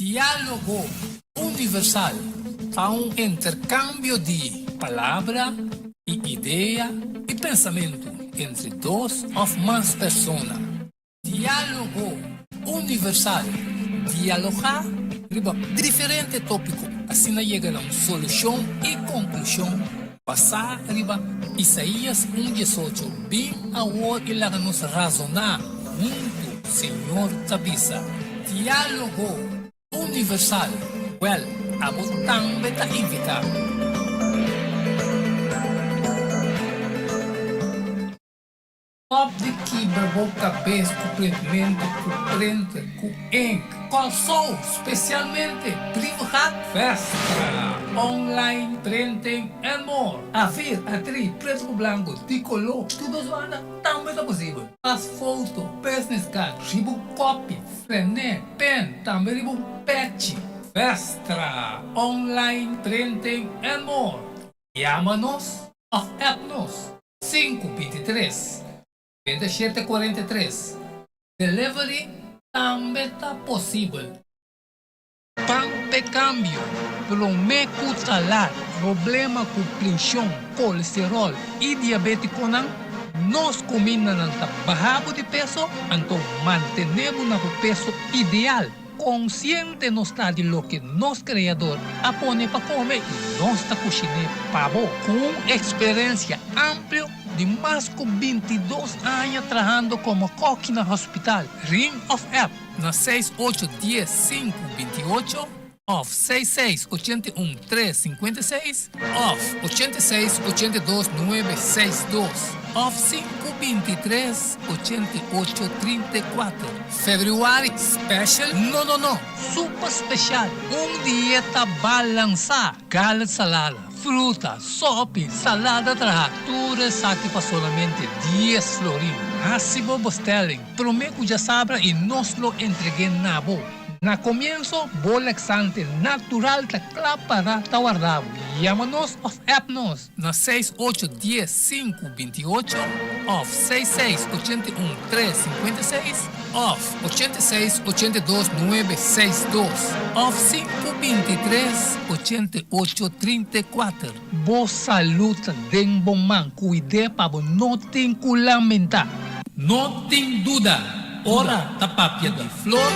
Diálogo universal a un intercambio de palabra y idea y pensamiento entre dos o más personas. Diálogo universal. Dialogar sobre diferentes tópicos. Assim llega a uma solução e conclusão. Passar arriba Isaías 1:18. Bem agora e lá nos razonar junto, Senhor Tabisa. Diálogo universal. Well, abo também ta invita. Top de que barbou cabeça completamente com frente, com ink, calçou especialmente privado festa, online, printing and more. A ver, atriz, preto branco, de color, tudo zoada, também é possível. As fotos, business card, ribo copy, frené, pen, também ribo patch, festa, online, printing and more. Chama-nos of app-nos 523 2743. Delivery também está possível. Pampe câmbio, prometo salar, problema com pressão, colesterol e diabetes não, nós combinamos bajado de peso, então mantenemos o peso ideal. Consciente não está de lo que nosso criador apone para comer e nossa cozinha pavo com experiência ampla de mais de 22 anos trabalhando como coque no hospital. Ring of App na 6810-528 of 6681-356 of 8682-962 of 523-8834. February Special? No. Super Special. Dieta balançada. Gallet salada, fruta, sopa, salada tudo saque para solamente 10 florins. Hasibo Bostelling. Prometo já sabra e nós lo entreguei na boa. Na comienzo, laxante natural ta para tawardabo. Llámanos of appnos na 6810-528 of 6681-356 of 8682-962 of 523-8834. Boa saúde den bom man, cuide para não tem que lamentar. Não tem dúvida. Ora tapapia de flor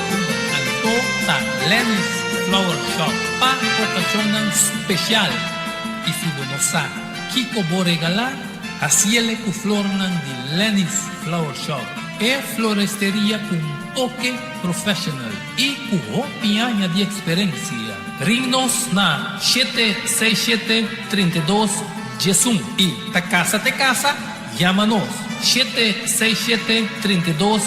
ta Lenny's Flower Shop para ocasión especial. Y si no sabe, Kiko va a regalar a cielo con flor de Lenny's Flower Shop. Es florestería con toque profesional y con piaña de experiencia. Ringnos na 767-32 Jesum y te casa, llámanos 767-32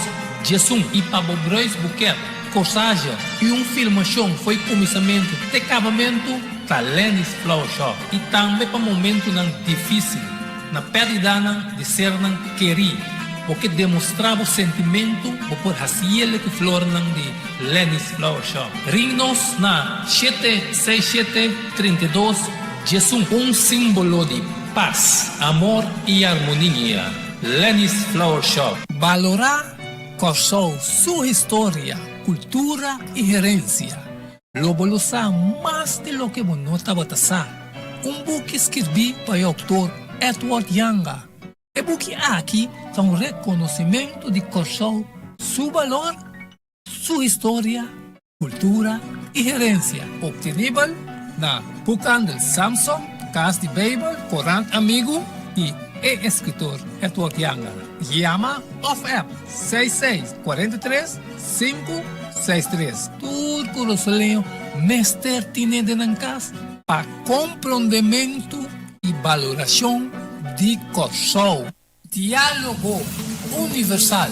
Jesum y Pabo Brois Buquet. Corsagem e filmação foi começamento de acabamento da Lenny's Flower Shop e também para momento não difícil na perda de ser não querer porque demonstrava o sentimento por fazer que flor não de Lenny's Flower Shop. Ring-nos na 767-32 Jesus, símbolo de paz, amor e harmonia. Lenny's Flower Shop. Valorar Corsou sua história, cultura e herência. Lobo lo sabe mais de lo que não estava a book escrevi para o autor Edward Younger. E book aqui é reconhecimento de Corsou, seu valor, sua história, cultura e herência. Obtenível na Bucan del Samsung, Casa de Bible, Corán Amigo e escritor Edward Younger. Llama of app 6643-563. Turco Rosoleo, Mester tiene de Nancas para compreendimento e valoração de Corsou. Diálogo universal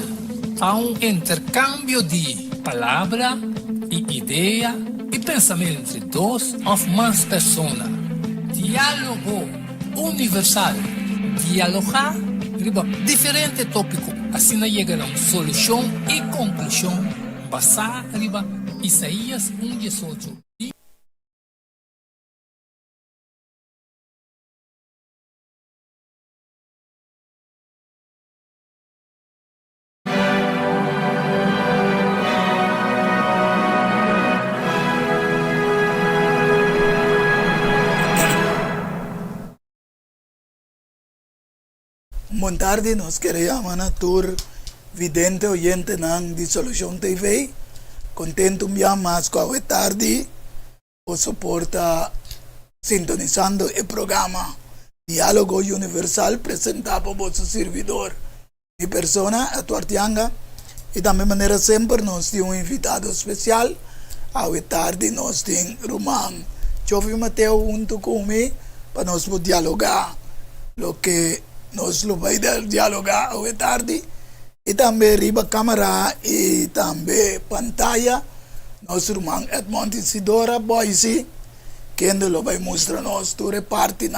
a intercâmbio de palavra e ideia e pensamento entre dois ou mais pessoas. Diálogo universal. Dialogar diferente tópico, assim chega a uma solução e conclusão. Passar arriba Isaías 1:18. Montardi nos queríamos na tour vidente oyente ng Dissolution TV. Contento mais com a tarde o suporta sintonizando o programa Diálogo Universal presentado por seu servidor. Mi persona, Eduardo Tianga, e da mesma maneira sempre nós temos invitado especial. A tarde nós temos Roman Jovi Mateo junto comigo para nós dialogar o que nós vai dialogar a tarde. E também riba câmera e também pantalla nós Roman Edmond Isidora Boise que lo vai mostrar nós toda parte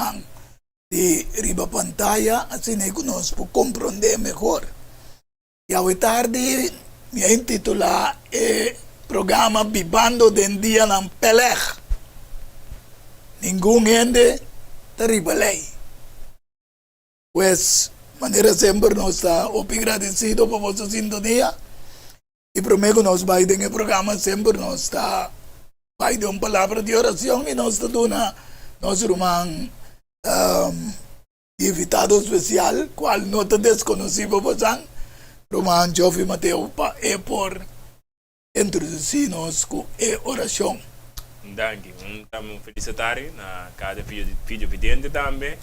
de riba pantalla assim que nós podemos compreender melhor. E a tarde me intitula programa Vivando den Dia ng Peleg. Ningún gente terrible lei. Pues, maneira sempre nós está agradecido por vossa sintonia. E prometo nós vai ter o programa sempre nós está vai ter uma palavra de oração e nós está dando nós irmão invitado especial, qual não está desconhecido por você, Roman Jovi Mateo, por introduzir-nos com a oração. Danke. Estamos felicitários na cada vídeo vidente também.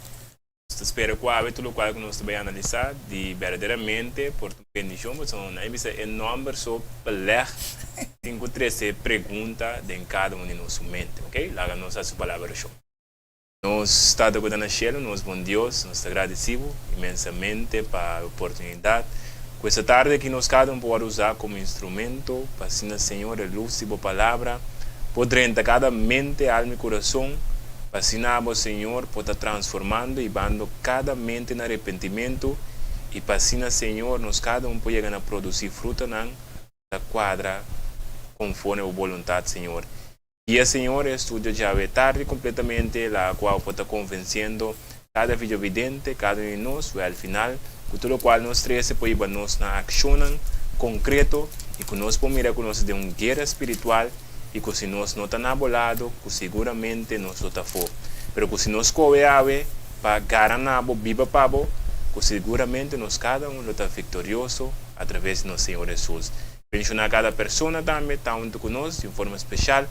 Espero que tudo o qual nós também analisar de verdadeiramente por bendição, mas na emissão é número só peler 513 pergunta de cada um de nossa mente, ok? Lá nós a sua palavra show. Nós estamos agora na cielo, nós bom Deus, nós agradecemos imensamente para a oportunidade. Com essa tarde que nós cada pode usar como instrumento para ensinar Senhor a luz e a palavra, poder entrar cada mente, alma e coração, para ensinar o Senhor, para estar transformando e dando cada mente no arrependimento e para ensinar Senhor, nós cada pode chegar a produzir fruta na quadra conforme a vontade Senhor. E o Senhor estuda já a tarde completamente, a qual pode estar convencendo cada vídeo vidente, cada um de nós, e ao final, com tudo o qual nós três podemos nos na ação concreto e que nós podemos mirar que nós de uma guerra espiritual e que se nós não estamos abolado, que seguramente nós não estamos fora. Mas que se nós corremos para garantir viva para que seguramente nós cada um está vitorioso através de nosso Senhor Jesus. Bendicionar cada pessoa também, está junto conosco de forma especial.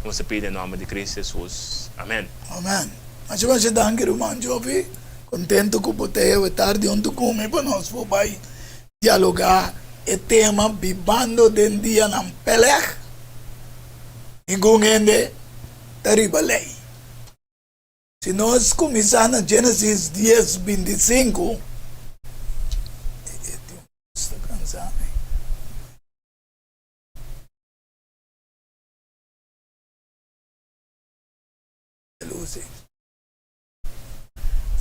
Vamos pedir em nome de Cristo Jesus. Amém. Amém. Mas você dá que Roman Jovi, contento que você estar junto comigo para nós poder dialogar o tema Vivando den Dia ng Peleg. Ningún gente terrible lei. Se nós começar na Gênesis 10, 25,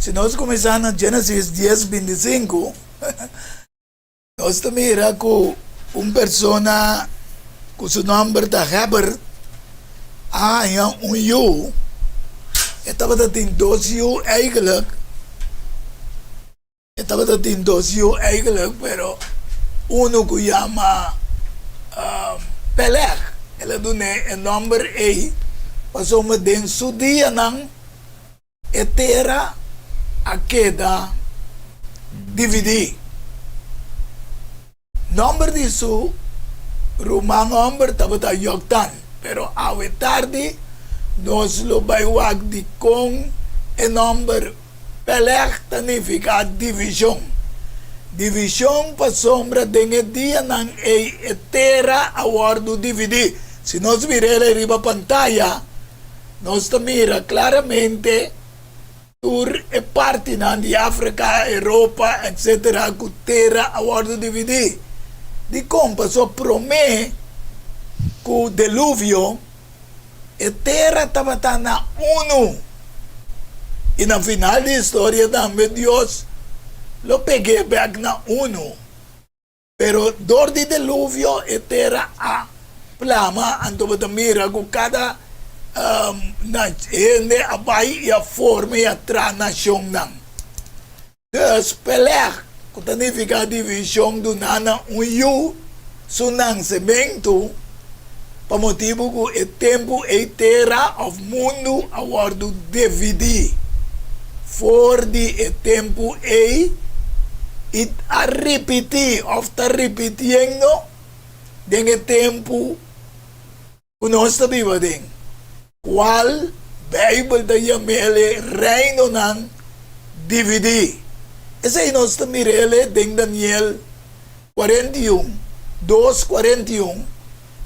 se nós começar na Gênesis 10, 25, nós mira com uma pessoa com seu nome da Heber, yu, estava tendo dois yu eigenlijk, pero uno que chama Peleg, ela dá o nome A, passou uma denso dia ng etera a queda dividir. Nombre disso, Roman nombre estava Yoktan, pero a tarde nós lo baiwag di com o nombre Peleg significa divisão. Divisão para sombra de dia ng etera a guardo dividir. Se nós viremos a pantalla, nós mira claramente tur e parte de África, Europa, etc. que terra a guardo dividir. Di compa só promete que o dilúvio a terra estava na uno. E no final da história também Deus lo peguei back na uno. Pero dor de dilúvio a terra a plama, anto mira com cada na gente a bai e a forma e a nação nang. Dus Peleg, que significa divisão do nana yu, sunang semento, para motivo que o tempo e terra of mundo aguardo dividir. For de tempo e it a repetir of ta repitiendo den tempo que nós está vivendo. Qual Bible da yamele reino ng dividir. Essa é nós está mirele den Daniel 41, 2:41.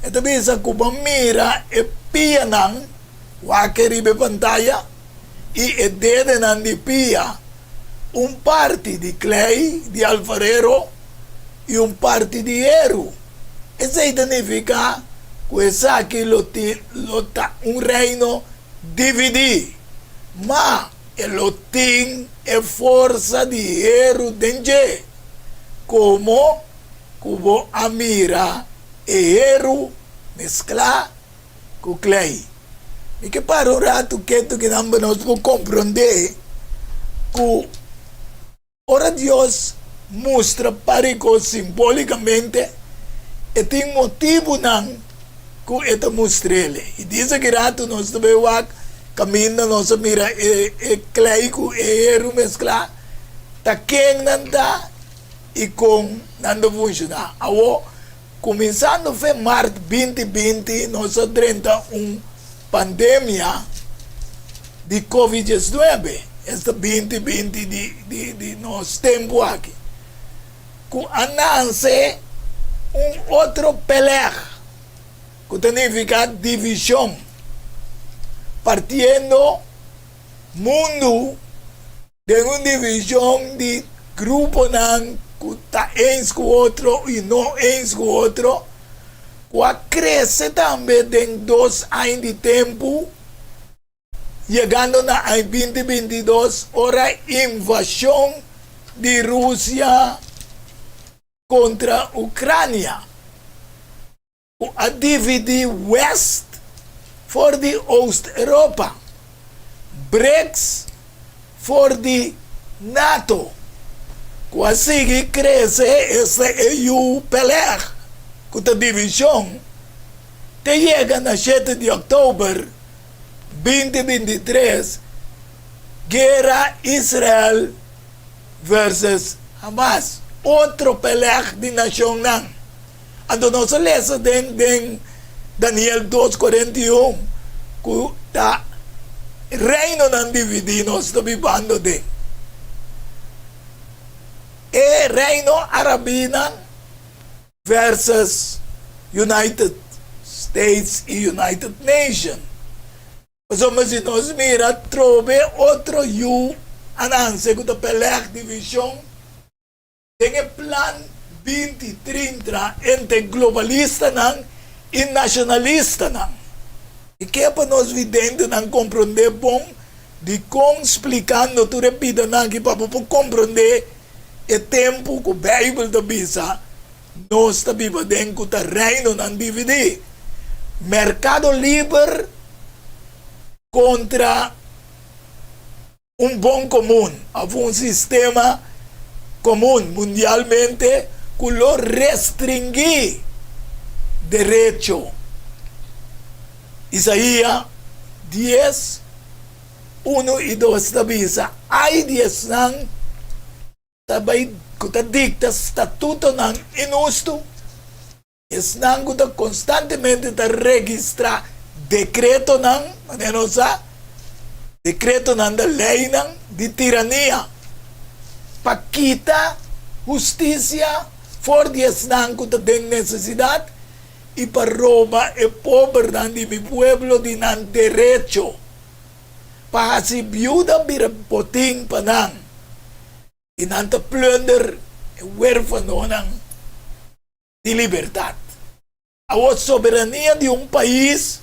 Ito bisa kuba mira e pia ng wakeribe pantalla e edede ng di pia un parte di clay, di alfarero e un parte di hierro. Eso significa que un reino dividido, ma lo tiene fuerza di hierro dentro, como cubo amira e hierro mezcla con clay. E que para un rato que não nos compreender que ora Deus mostra para que simbolicamente e tem motivo não que esta mostra ele. E diz que rato nós também caminha nós mira e clay com hierro mezcla tá quem não dá e com não funciona. Awo começando em março 2020 nós enfrentamos pandemia de Covid-19, esta 2020 de nosso tempo aqui, que anuncie outro pelear, que significa divisão, partindo mundo de uma divisão de grupo não, que está uns com o outro e não uns com o outro, cresce também em 2 anos de tempo, chegando na 2022, ora invasão de Rússia contra a Ucrânia. A dividir West for the Ost-Europa, BRICS for the NATO. Assim cresce essa EU pelear. A divisão te chega na 7 de outubro 2023, guerra Israel versus Hamas, outro pelear de nação não. Então nós lemos em Daniel 2:41 que o reino não dividido, nós estamos vivendo de e reino arabino versus United States e United Nations. Mas se nós mira, trove outro anúncio que a pelear divisão tem o plano 2030 entre globalista e nacionalista. E que é para nós videntes não compreender bom de como explicando, tu repita, que para compreender o tempo que a Bíblia da Bisa nós estamos vivendo o reino não dividir. Mercado livre contra um bom comum. Um sistema comum mundialmente que lo restringir direito. Isaías 10, 1 e 2 da Bisa. Ai 10 não também que dicta estatuto não inusto, não que constantemente registra decreto não, decreto não da lei não, de tirania, para quitar justiça, for dias não que tem necessidade, e para roubar e pobre não de meu pueblo de não direito, para se viúda vira poting para não, e não plunder o huérfano de liberdade. A soberania de um país,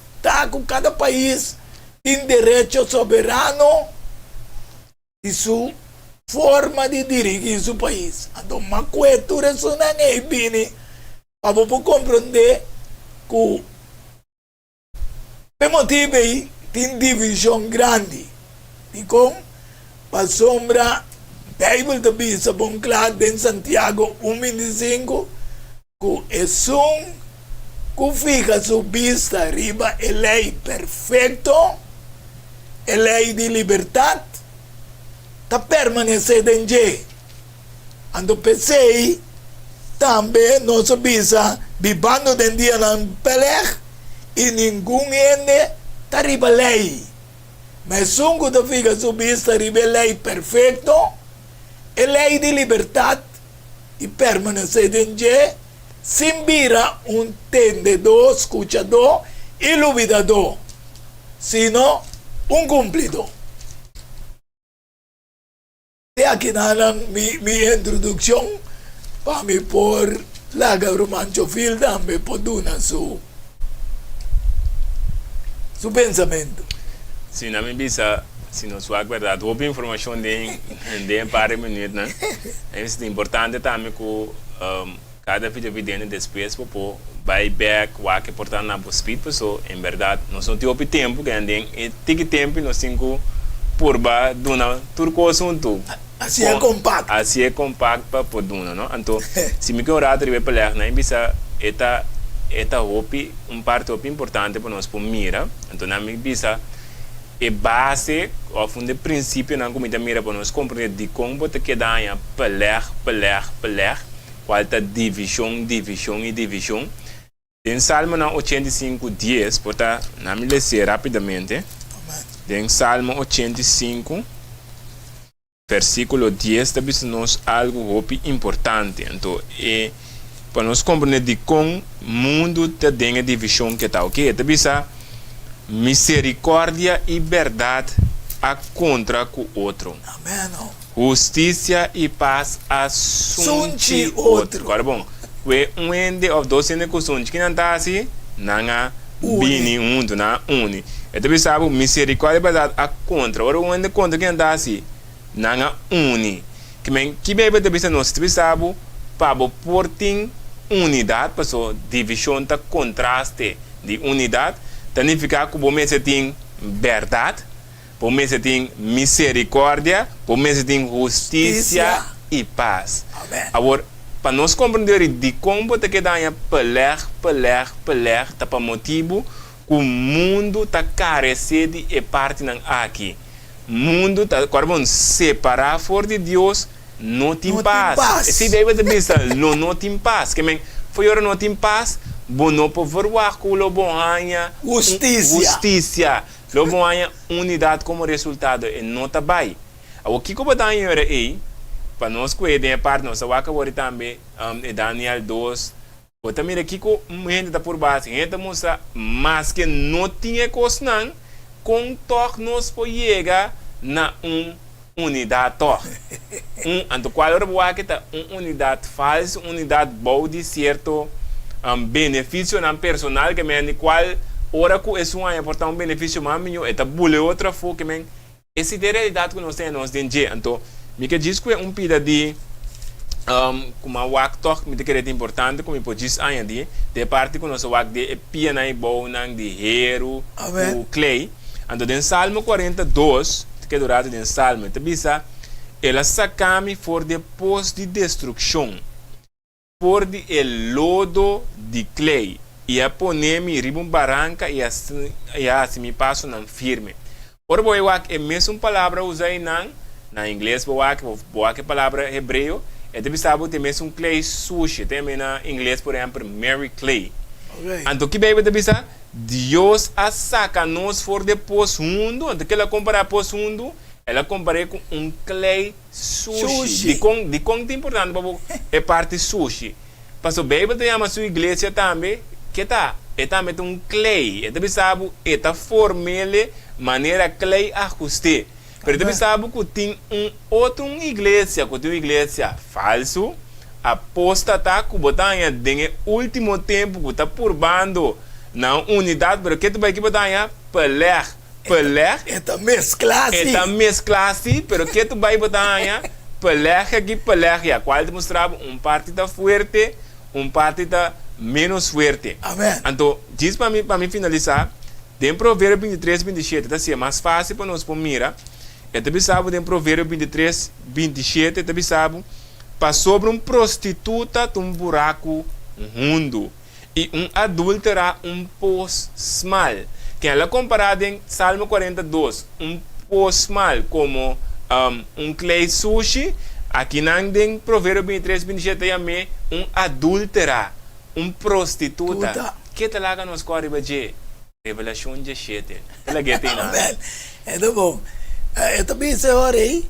com cada país tem direito soberano de sua forma de dirigir seu país. Então, uma cultura isso não é bem, para você compreender que o motivo aí tem divisão grande. E como para sombra Bíblia da Bisa bom claro em Santiago 1:25 que é que fica sua vista arriba a lei perfeito, a lei de liberdade, está permanecendo em G. Ando pensei, também nosso bisa, bibando den dia ng peleg, e ninguém ende tariba lei. Mas sungo da figa subis tariba lei perfeito, e lei de liberdade, e permanece dentro, simbira um tendedor, escuchador, iluminador, sino um cumpridor. E aqui na minha introdução, para me pôr laga romancho fil também poduna su pensamento. Se não me bisa, se não sua verdade, houve informação de para minutos, né? É importante também que cada vídeo vidente depois por vai back o que portar na speed pessoa, em verdade, nós não temos tempo que andem e tem tempo nós temos por ba duna turco assunto. Assim é compacto. Assim é compacto para por duna, não? Então, se me quer ribe para na bisa eta hopi parte hopi importante para nós por mira. Então, na minha bisa é base ou fundo princípio na comida mira para nós compreender de como te queda peler qual tá divisão e divisão. Em Salmo 85:10, porta na me ler rapidamente. Em Salmo 85, versículo 10, também algo muito importante. Então, para nós compreender de como o mundo tem a divisão que está, ok? Também misericórdia e verdade a contra o outro. Amém. Justiça e paz a sunti outro. Agora, bom, um ende of dois ende com sunti, que não está assim, não há bini mundo, não há uni. E também sabe, misericórdia e verdade a contra. Agora, um ende contra, que não está assim, não há uni. Que bebe também nós, também sabe, para portem unidade, para divisão tá contraste de unidade, significa que o mês tem verdade, o mês tem misericórdia, o mês tem justiça e paz. Amém. Agora, para nós compreender de como te queda peler, tá para motivo que o mundo tá carecendo de parte não aqui. O mundo tá quase separar fora de Deus, não tem paz. Se deve de pensar, não tem paz. Que foi hora não tem paz, bom não pode ver com o bom ganha justiça. O bom ganha unidade como resultado e não tá bem. O que eu vou dar aí? Para nós cuidar parte nossa waka wori também Daniel 2 o também aqui com gente da por base gente mostra mas que não tinha coisa não com toque nós por chegar na unidade ando qual era boa que tá unidade falsa unidade boa de certo benefício na personal que me qual ora que é uma portar benefício mais melhor é tá bule outra fo que me essa realidade que nós temos dentro então me que diz que é pida de como a wak tok me que é importante como pode dizer ainda de parte que nós wak de pia na bom nang de hero o clay ando em Salmo 42 que durado em Salmo te bisa ela sacame for de pos de destruição por de el lodo de clay e a poner-me ribum barranca e assim me passo não firme por boi wak é mesmo palavra usai na inglês boa que palavra hebreu é também sabe tem mesmo clay sushi também na inglês por exemplo Mary clay então que bebe também sabe Deus a saca nos for de pos mundo então que ela compara pos mundo ela compara com clay sushi de com é importante é parte sushi passo bebe tem a sua igreja também que tá é também clay é também sabe é tá formele maneira clay ajuste. Pero também sabe que tem outra igreja, que tem uma igreja falso, apostata, que botanha tem último tempo que está purbando na unidade, pero que tu vai que botanha peler. Esta mescla-se, pero que tu vai botanha peler, a qual demonstrava parte está forte, parte está menos forte. Amém. Então, diz para mim finalizar, em Provérbio 23, 27, está assim, mais fácil para nós por mira. Eu também sabe em Provérbio 23, 27, eu também sabe para sobre prostituta buraco fundo e adúltera poço mal. Que ela comparada em Salmo 42, poço mal como clay sushi, Aqui não tem Provérbio 23, 27 é adúltera, prostituta. Tuta. Que te laga nos corre baje? Revelação 17. Ela que tem na. Amen. Ito bom. Ito bisa ori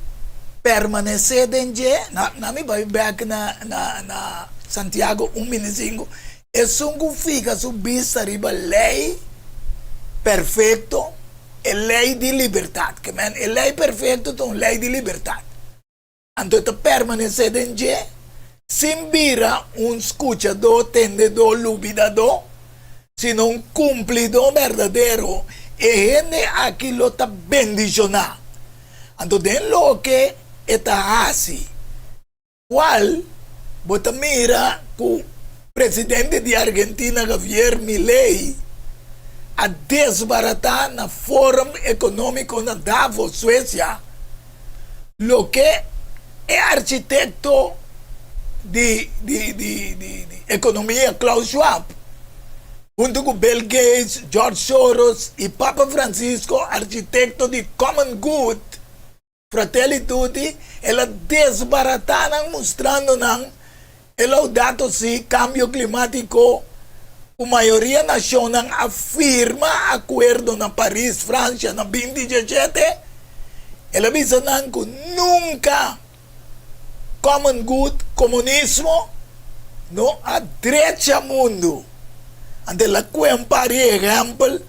permanecer dentro na mi vai back na Santiago 1:5. E sungu fica su vista riba lei perfetto e lei di libertà. Che man, e lei perfetto ton lei di libertà. Anto ito permanecer dentro simbira un escuchador, tendedor, lubidador, sino un cumplidor verdadero. E gente aquí lo está bendicionando. Entonces, lo que está así, cual, vos mira, que presidente de Argentina, Javier Milei, a desbaratar na Fórum Económico na Davos, Suecia, lo que es arquitecto de economía, Klaus Schwab, junto con Bill Gates, George Soros y Papa Francisco, arquitecto de Common Good, Fratelli Tutti, ela desbarataram mostrando ela dados de cambio climático, a maioria nacional afirma acordo na Paris, França, na 2017, ela avisa que nunca Common Good, comunismo, no a direita mundo. Ante la cuenta, por ejemplo,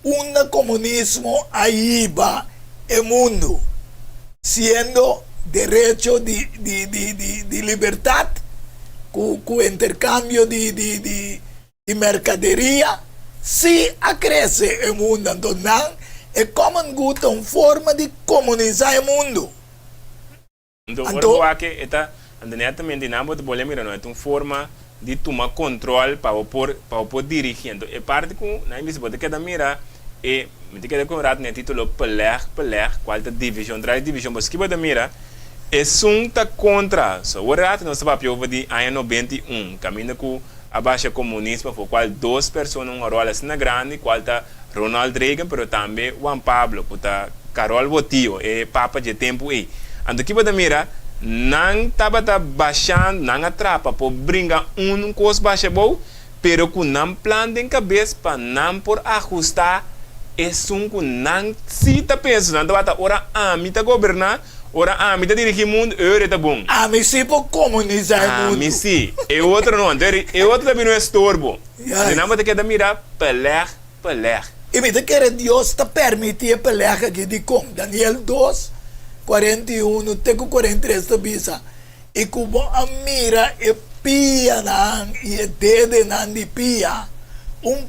un comunismo ahí va el mundo, siendo derecho de libertad, con intercambio de mercadería, sí crece el mundo. Entonces, el common good es una forma de comunizar el mundo. Entonces, ahora que está, también dinamo de polémica, no es una forma de tomar controle para o dirigindo. E parte com, na emissão, pode quedar mira, e me tem que dar com o rato, né, título Peler, qual é a divisão, mas que pode mira, é sunta contra, so o rato não se vai pior de ano 91, caminho com a baixa comunismo, por qual duas pessoas uma rola assim grande, qual tá Ronald Reagan, mas também Juan Pablo, que tá Carol Botillo, e papa de tempo aí. Então que pode mira, não estava baixando, não atrapa por brincar coisa baixa boa, pero com não plano de cabeça para não por ajustar esse que não se está pensando, não está ora a mim está governar, ora a mim está dirigir o mundo, eu está bom. A mim sim por comunizar o mundo. A mim sim, e outro não, e outro também não é estorbo. E não vai ter que mirar pelear. E me que Deus está permitindo pelear aqui de com Daniel 2. 41, tenho 43 da bisa. E como a mira e pia nan e dede nan de pia.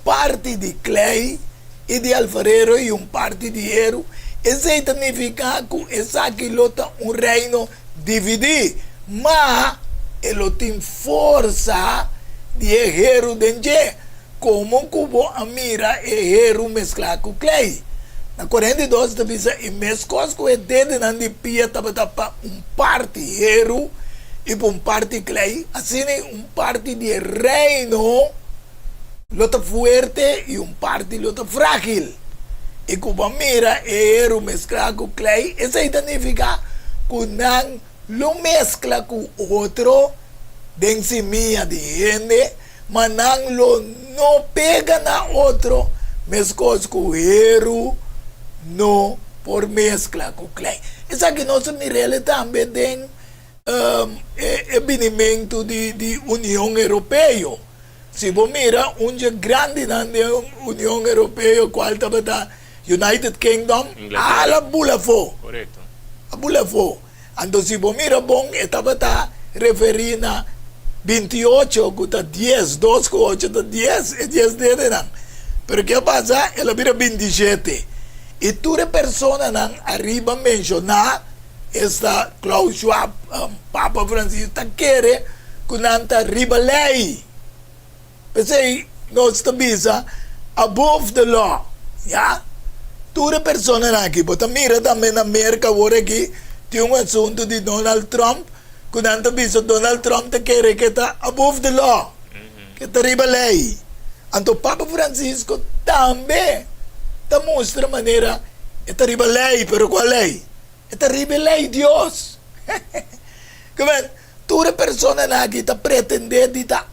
Parte de clay e de alfarero e parte de hierro. Isso significa que essa aquilota reino dividir. Mas ele tem força de hierro dentro. Como a mira e hierro mesclar com clay. Na 42 da bisa e mescos com o dedo na pia estava parte hierro e parte clay, assim parte de reino lota forte e parte lota frágil. E como a mira hierro mesclar com clay, isso significa que não lo mescla com outro densimiya de gente, mas não pega na outro mescos com hierro, no por mezcla com clay. Isso aqui nós miramos também tem avinimento de União Europeia. Se você mira, grande na União Europeia, qual estava United Kingdom, a bulafo. Correto. A bulafo. Então, se você mira, bom, estava referindo a 28, que está 10, 2 com 8, está 10, e 10 dele não. Pero que passa? Ela vira 27. E toda pessoa não arriba mencionar esta Klaus Schwab, Papa Francisco, quer que não está arriba lei. Pensei, nós estamos above the law. Yeah? Toda pessoa não aqui, mas mira também na América, agora aqui, tem assunto de Donald Trump, que não está Donald Trump quer que está above the law, que está arriba lei. Então, Papa Francisco também te mostra maneira, é terrible lei, pero qual lei? É terrible lei Deus. Kaman, tura persona na kita pretende dita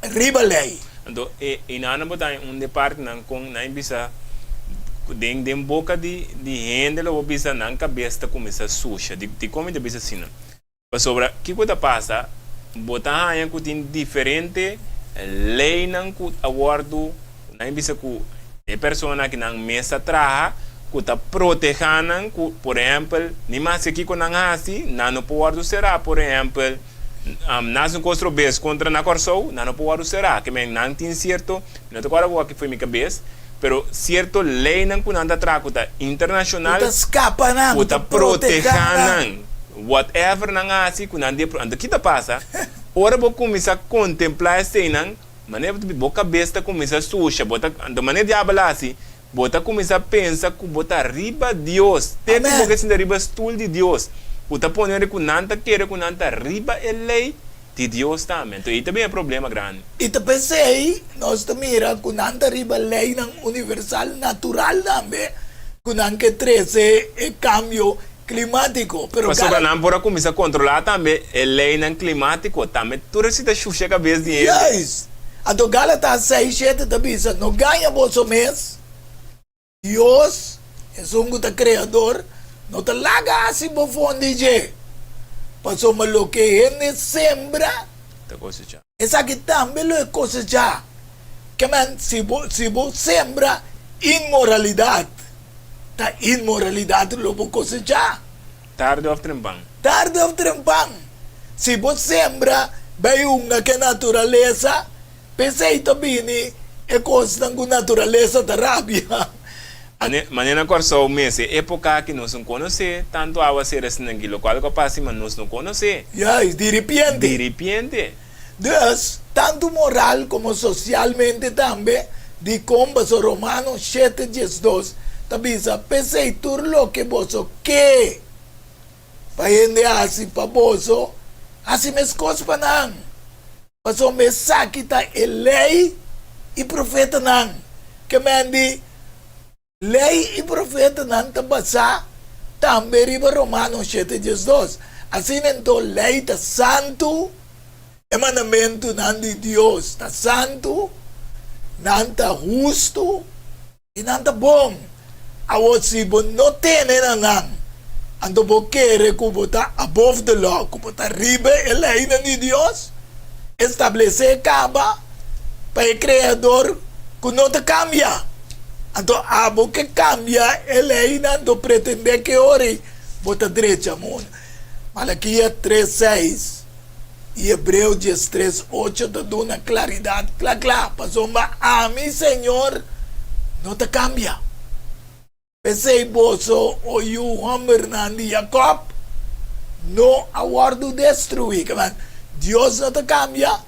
riba lei. Então, inana botar onde parte não com não bisa den boca de gente lo bisa não cabeça começa suja de como de bisa assim. Mas sobre que coisa passa, botar aí que tem diferente lei não que aguardo não bisa que é persona que não mesa traha que tá protegendo que por exemplo nem mais aqui com não assim não pode será por exemplo nós não construímos contra na Corsou, não pode será que não tem certo, não te agora que foi minha cabeça, pero certo lei não que não tracuta internacional, Uta escapa na, uta proteger whatever não assim que não de ando que passa, ora vou começar a contemplar esse não, maneira de boca cabeça começa a suja, bota de maneira de falar assim, bota começar a pensar que bota riba Deus, tem que boca assim riba stool de Deus. Uta poner que nanta quer que nanta riba a lei de Deus também. Então, isso também é um problema grande. E também sei, nós mira que nanta riba lei ng universal natural também, que não que trece o cambio climático. Pero Mas sobre não pode começar a controlar também a lei não climático também. Tu recita xuxa a cabeça de ele. Yes. Então, Gálatas 6, 7 também diz, não ganha vosso mês, Deus é um criador, no talaga assim po fondi je. Paso maloke hene sembra. Tá coisa já. Essa que também é coisa já. Que man se bo sembra imoralidade. Ta imoralidade lobo coisa já. Tarde ou trempang. Tarde ou trempang. Se bo sembra bayunga que natureza, pensei também é coisa da natureza da rábia. Maneira Corsou mês época que nós não conhecemos, tanto água ser assim naquilo qual que passa, mas nós não conhecemos. Yes, de repente. De repente. Dus, tanto moral como socialmente também, de como o Romanos 7, 12, também diz, pensei tudo lo que você quer. Para gente assim, para você, assim me escolhe para não. Mas o mensaque está lei e profeta não. Que me lei e profeta não está basa, também riba Romanos 7, 12. Assim então, lei está santo, emanamento não de Deus está santo, não está justo e não está bom. Agora, se você não tem nada, então você quer que você está above the law, que você está riba a lei de Deus, estabelecer acaba para o Criador que não te cambia. Então, abo que cambia a lei não pretende que ore, bota direita mão. Malaquias 3:6 e Hebreus 3:8 te dão uma claridade, claro, passou a mim, Senhor, não te cambia. Pensei, bolso, o Hammer de Jacob, não aguardo destruir, Deus não te cambia,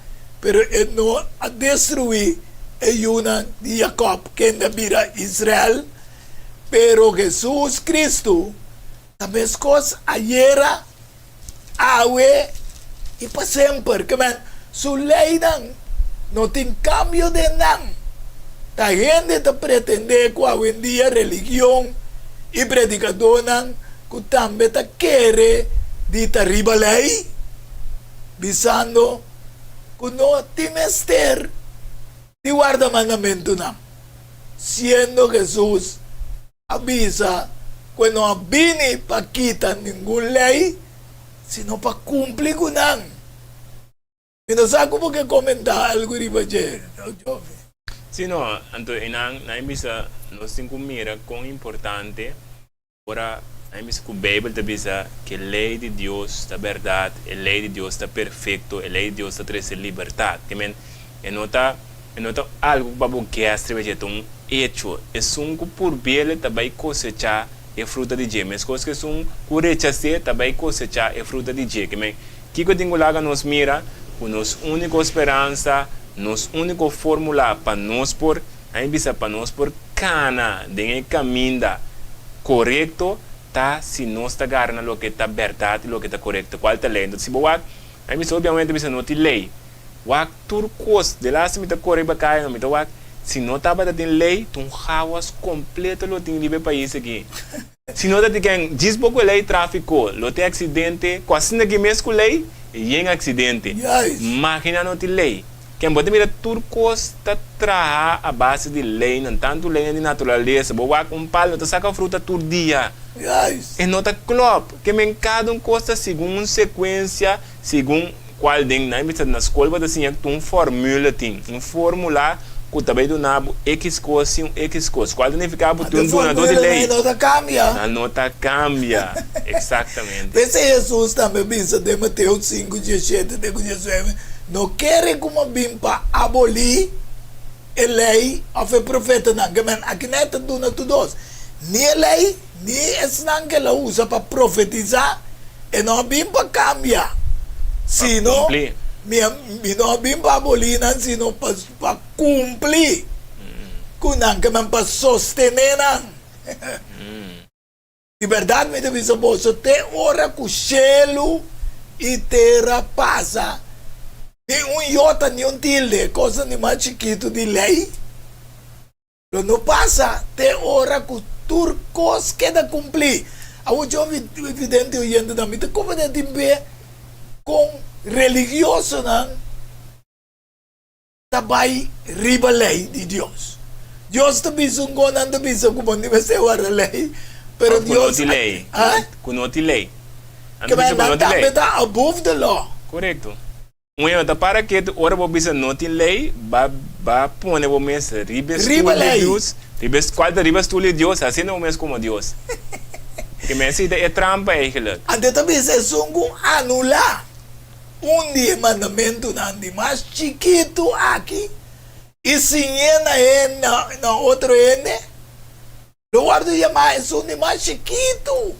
pero ele não a destruir. Una de Jacob que ainda vira Israel, pero Jesus Cristo também as coisas ayer, hoje e para sempre, que man, sua lei não tem cambio de nada. A gente está pretendendo que hoje em dia religião e predicador que também está querendo de riba lei, visando que não tem mister de guarda mandamento não. Siendo Jesús avisa que não vine para quitar nenhuma lei, sino para cumprir com ela. E não sabe como que comentar algo de ayer, jovem. Sim, não. Então, na missa, nós temos que mirar quão importante para a missa que a Bíblia te diz que a lei de Deus está verdade, a lei de Deus está perfeito, a lei de Deus está trazendo liberdade. Também, nota algo para você escrever um hecho, é que por bem também cosechar a fruta de Deus, mas coisas que são por rechazar também cosechar a fruta de Deus. Que eu tenho lá nos mira, com nossa única esperança, nossa única fórmula para nós por, aí bisa para nós por cana, de caminho correto, tá? Se nós está garantando o que está verdade, o que está correto, qual está lei. Então, se boa, aí bisa obviamente bisa não tem lei. Wak turcos de lá se me tá correndo para cá, não me tá wak. Se não estava da tem lei, tu hawas completo lo tem livre país aqui. Se não te quem diz pouco lei tráfico, lo te acidente, quase não que mesmo lei, e em acidente. Yes. Máquina não te lei. Quem pode mirar turcos tá traha a base de lei, não tanto lei de natureza. Boa palo, tá saca fruta todo dia. Yes. E não tá club, que men cada costa segundo sequência, segundo qual den na escola, assim, um fórmula tem, um formular que também do nabo X coisa, X coisa. Qual significava um donador de lei? A nota cambia. A nota cambia, exatamente. Esse Jesus também pensa de Mateus 5, 17, 19. Não querem como bim para abolir a lei of a profeta. Aqui não é tudo todos. Nem a lei, nem esse não que ela usa para profetizar, e não bim para cambiar. Sino, não bim para abolir, sino para cumprir. Para sostener. De verdade, me diz você tem hora que o cielo e terra passa. Nem iota, nem tilde, coisa nem mais chiquito de lei. Mas não passa, tem hora que o turcos queda cumprir. A última evidente oyendo da mita, como é de ver com religioso, não? Também riba lei de Deus. Deus te bisa um gonan te bisa como não vai ser a lei. Pero Deus... Kuno lei. Que vai estar above the law. Correto. Então, para que tu ora vou bisa não tem lei, ba pone vou mes ribes Deus, ribes qual da ribes tu Deus, assim não mes como Deus. Que mes é trampa eigenlijk. Ante também se sungu anular dia mandamento de mais chiquito aqui e se na outro ene, lo guardo chamar é de mais chiquito.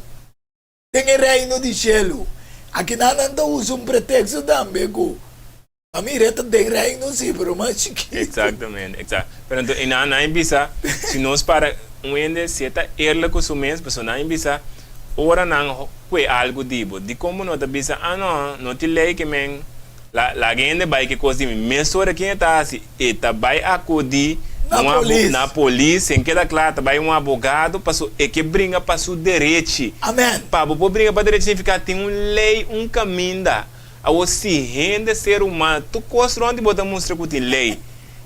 Tem reino de cielo. Aqui não usa pretexto também que a minha reta tem reino sim, pero mais chiquito. Exatamente, exato. Pero então, não bisa, se nós para ende se está erla com o mês, pessoa não bisa, ora não foi algo dibo. De como não bisa, não te lei que men, la gente vai que coisa de mim, mesmo hora que está assim, eta vai acudir na polícia, em que dá claro, vai advogado, e que brinca para o direito. Amém. Para brincar para o direito significa tem lei, caminho. A você rende ser humano, tu construa onde você mostra que tem lei.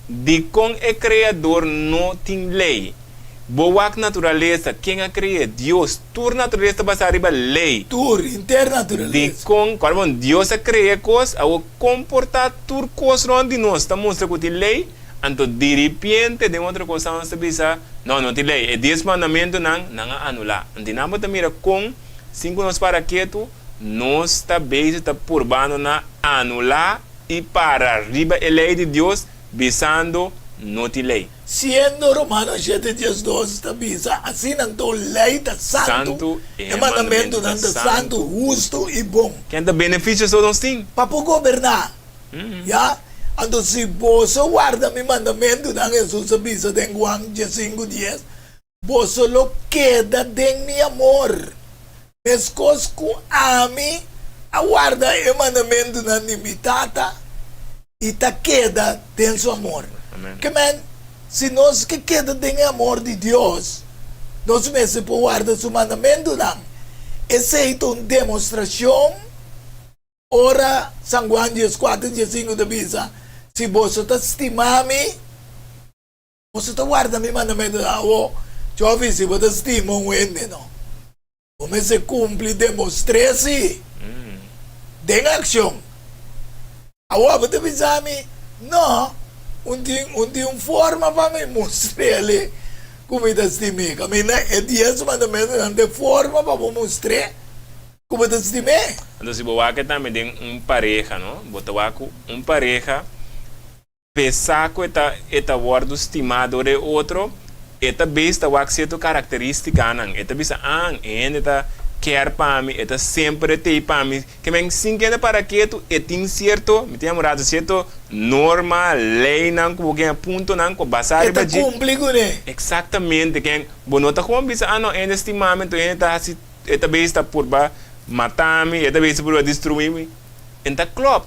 De com o criador não tem lei. Boa natureza, quem a cria? Deus. Tur natureza vai arriba lei. Tur, internatureza. De com, quando Deus a cria coisas, a comportar tur construa onde nós, está mostra que tem lei. Então, de repente, de outra coisa, nós bisa, não tem lei. E 10 mandamentos não anular. Então, nós mira com 5 nós para quieto, nós está bem, está purbando na anular e para arriba a lei de Deus, visando não tem lei. Sendo Romanos 7, 12, está bisa, assim não lei da santo, é mandamento da santo, justo e bom. Quem dá benefícios todos têm? Para governar. Já? Então, se você guarda meu mandamento, Jesus bisa em Juan 5:10, você lo queda de meu amor. Mas coisas que ame, aguarda o mandamento na limitata e tá queda de seu amor. Amém. Que man, se nós que queda de amor de Deus, nós mesmos por guardar seu mandamento não. Essa é uma demonstração. Ora, São Juan 4:5 da Bisa, se você está estimando-me, você está guardando meu mandamento não. Jovem, se você estima não. Como se cumpre, demonstre-se. Tem ação. Agora, você pensa-me, não, um forma para me mostrar ali como está estimando. É 10 mandamentos, não tem forma para me mostrar como está estimando. Então, se você também tem pareja, não? Você tem pareja, pensar que está word estimado de outro, eta besta wak certa característica não, eta bisa eta quer para mim, eta sempre tem para mim, que men singuenda para que tu tem certo, me tem morado certo norma, lei não, que ponto não, que basar eta cumpre com ele. Exatamente, que bonota como bisa não, en estimamento, eta besta por ba matar-me, eta besta por destruir-me, então claro,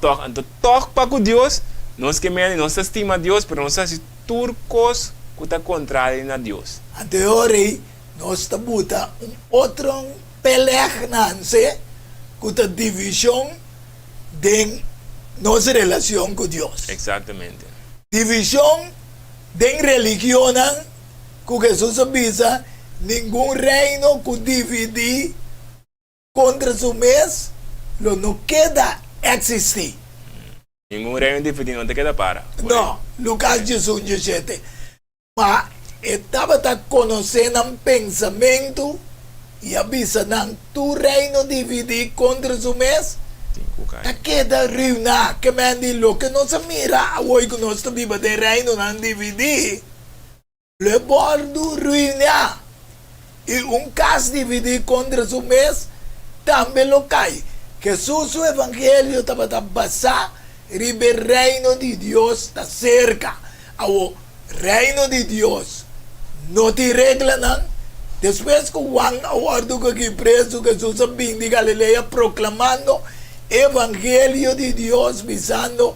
toch para com Deus, nós que men, nós estima Deus, pero nós assim turcos que está contrário a Deus. Anteriori, nós tabuta outro pelech nanse kuta divisão de nossa relação com Deus. Exatamente. Divisão de religião que Jesus avisa, nenhum reino que dividir contra su mês, não queda existir. Nenhum reino dividido não te queda para. Não, Lucas 17. Mas estava conhecendo um pensamento e avisa não tu reino dividir contra su mês, tá queda ruinar, que me diz que não se mira, hoje que nós estamos de reino não dividir, le bordo ruinar. E caso dividir contra su mês, também lo cai. Que o evangelho estava a passar, o reino de Deus está cerca. O reino de Deus não te regla, não. Depois que Juan aguardou que preso, Jesus vim de Galileia proclamando evangelho de Deus, visando o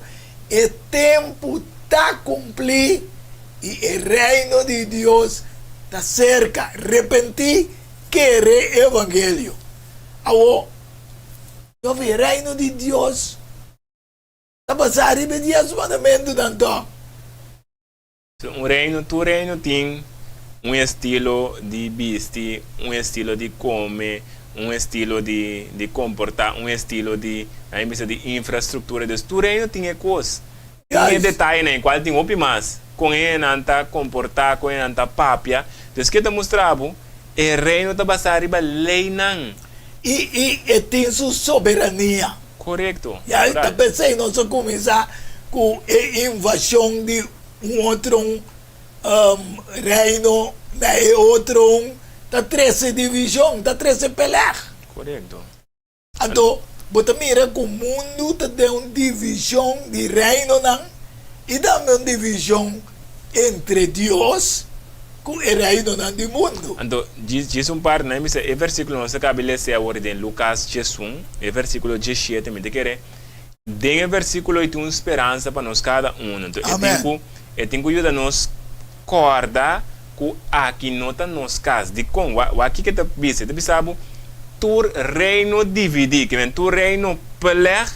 tempo está cumprir e o reino de Deus está cerca. Arrepentir, querer evangelho. O reino de Deus está passando a repetir os mandamentos tanto. Tu reino tem estilo de vestir, estilo de comer, estilo de comportar, estilo de infraestrutura. Tu reino tem coisas. Tem detalhe, né? Qual tem outro mais. Com ele anta comportar, com ele anta papia. Então, que te mostrava, o reino está passando a lei não. E tem sua soberania. Correto. E aí está pensando, nós começar com a invasão de outro reino, daí outro, está 13 divisões, está 13 peleas. Correto. Então, você mira que o mundo tem uma divisão de reino, não? E também uma divisão entre Deus e o reino do mundo. Então, diz par, né? O versículo nós acabamos de ler agora em Lucas 1, o versículo 17, me querer. Tem o versículo tem uma esperança para nós cada um. Então, eu tenho que ajudar nós corda que aqui não está nos casos de como aqui que está pensando tu reino dividir, que vem tu reino pelear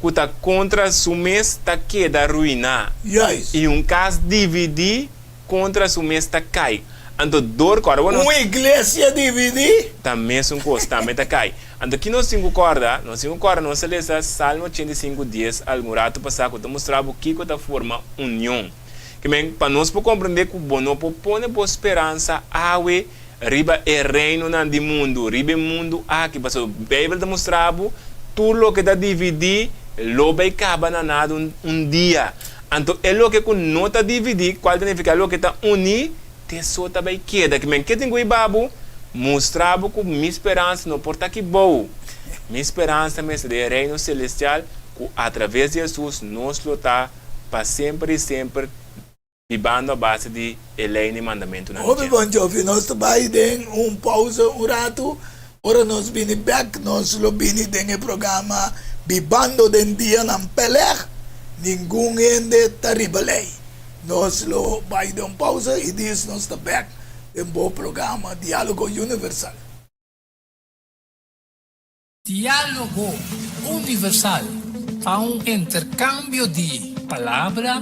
que está contra su mês está queda ruinar. Yes. E caso dividir contra su mês está cai. Então, dor corda. Uma igreja dividir também são coisas, também está cai. Então, aqui nós temos corda, nós lemos Salmo 85, 10, algum rato passado, que mostrava o que está forma união. Que para nós compreender que o não põe esperança awe riba é reino do mundo, riba o mundo aqui, porque a Bíblia demonstrava tudo o que está dividido, lo vai acabar nada dia. Então, é o que não está dividido, qual significa o que está unido, te só também queda. Que tem que babu mostrava que minha esperança não porta que boa. Minha esperança é reino celestial, que através de Jesus nós lutar para sempre e sempre vivendo a base de lei e mandamento. Obi bom jovem, nós também temos pausa rato. Ora nós vini back, nós lo vini no programa Vivando den dia ng Pelech, ninguém ende taribelei. Nós lo vai dar pausa e diz nós está back no programa Diálogo Universal. Diálogo Universal a um intercâmbio de palavra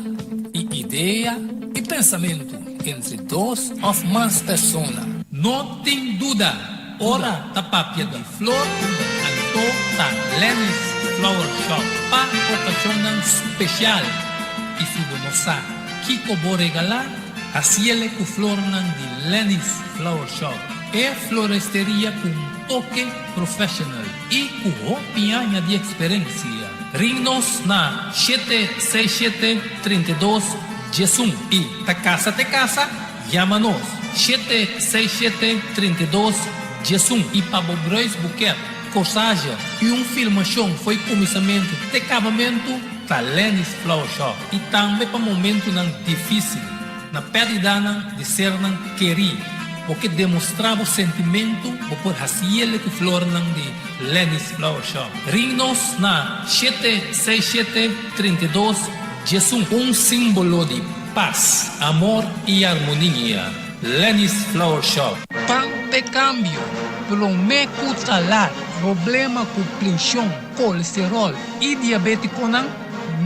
e ideia e pensamento entre duas ou mais pessoas. Não tem dúvida, ora da papia de flor, anto da Lenny's Flower Shop para ocasião especial. E se você Kiko vou regalar, assim ele com flor de Lenny's Flower Shop. É floresteria com toque profissional e com opinião de experiência. Ring-nos na 767-32 Jesum e te casa, chama-nos 767-32 Jesum e para Bobreus Buquet, corsagem e filmação foi começamento de acabamento da Lenny's Flower Shop e também para momento difícil, na perda de ser querido. Porque demonstrava o sentimento por ele que flor de Lenny's Flower Shop. Ring-nos na 767-32 Jesus, símbolo de paz, amor e harmonia. Lenny's Flower Shop. Pampe cambio, prometo talar, problema com pressão, colesterol e diabetes nang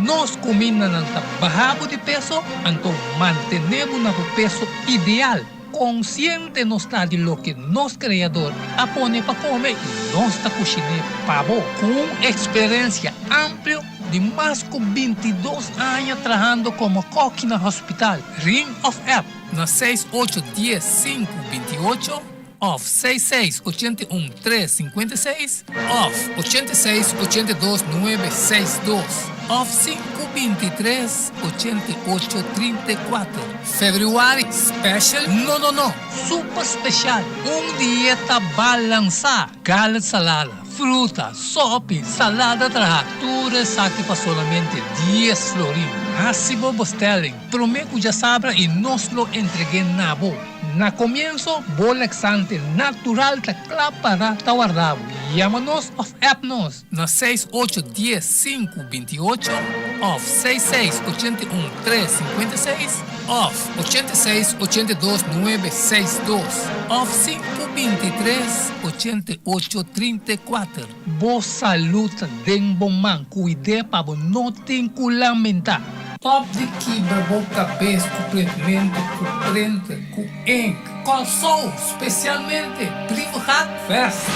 nós comemos ng bahabo de peso, então mantenemos no peso ideal. Consciente nos está de lo que nos criador apone para comer e nós está cozinhando pavo com experiência ampla de mais de 22 anos trabalhando como coque no hospital. Ring of App na 6810-528 of 6681-356 of 8682-962 of 523-8834. February Special? No. Super Special. Dieta balança. Gallet salada, fruta, sopa, salada tratura, saque para solamente 10 florins. Hasibo Bostelling. Prometo já sabra e nos lo entregué na bo. Na comienzo, bolexante natural tacla para tawarrabo. Llámanos of Appnos na 6810-528 of 6681-356 of 8682-962 of 523-8834. Boa saúde den bom man, cuide para não tem que lamentar. Top de quebra, boca, cabeça, completamente, corrente, com ink, calção, especialmente, privado, festa,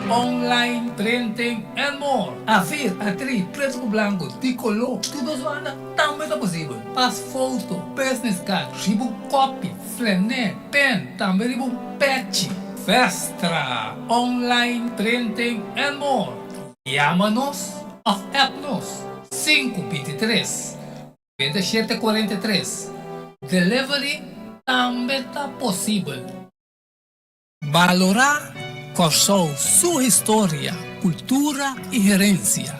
online, printing, and more. A ver, atriz, preto com branco, de color, tudo zoada, também é possível. Pass foto, business card, ribo copy, flané, pen, também ribo patch. Festa, online, printing, and more. Llama-nos of Appnos, 523 2743. Delivery também está possível. Valorar Corsou sua história, cultura e herência.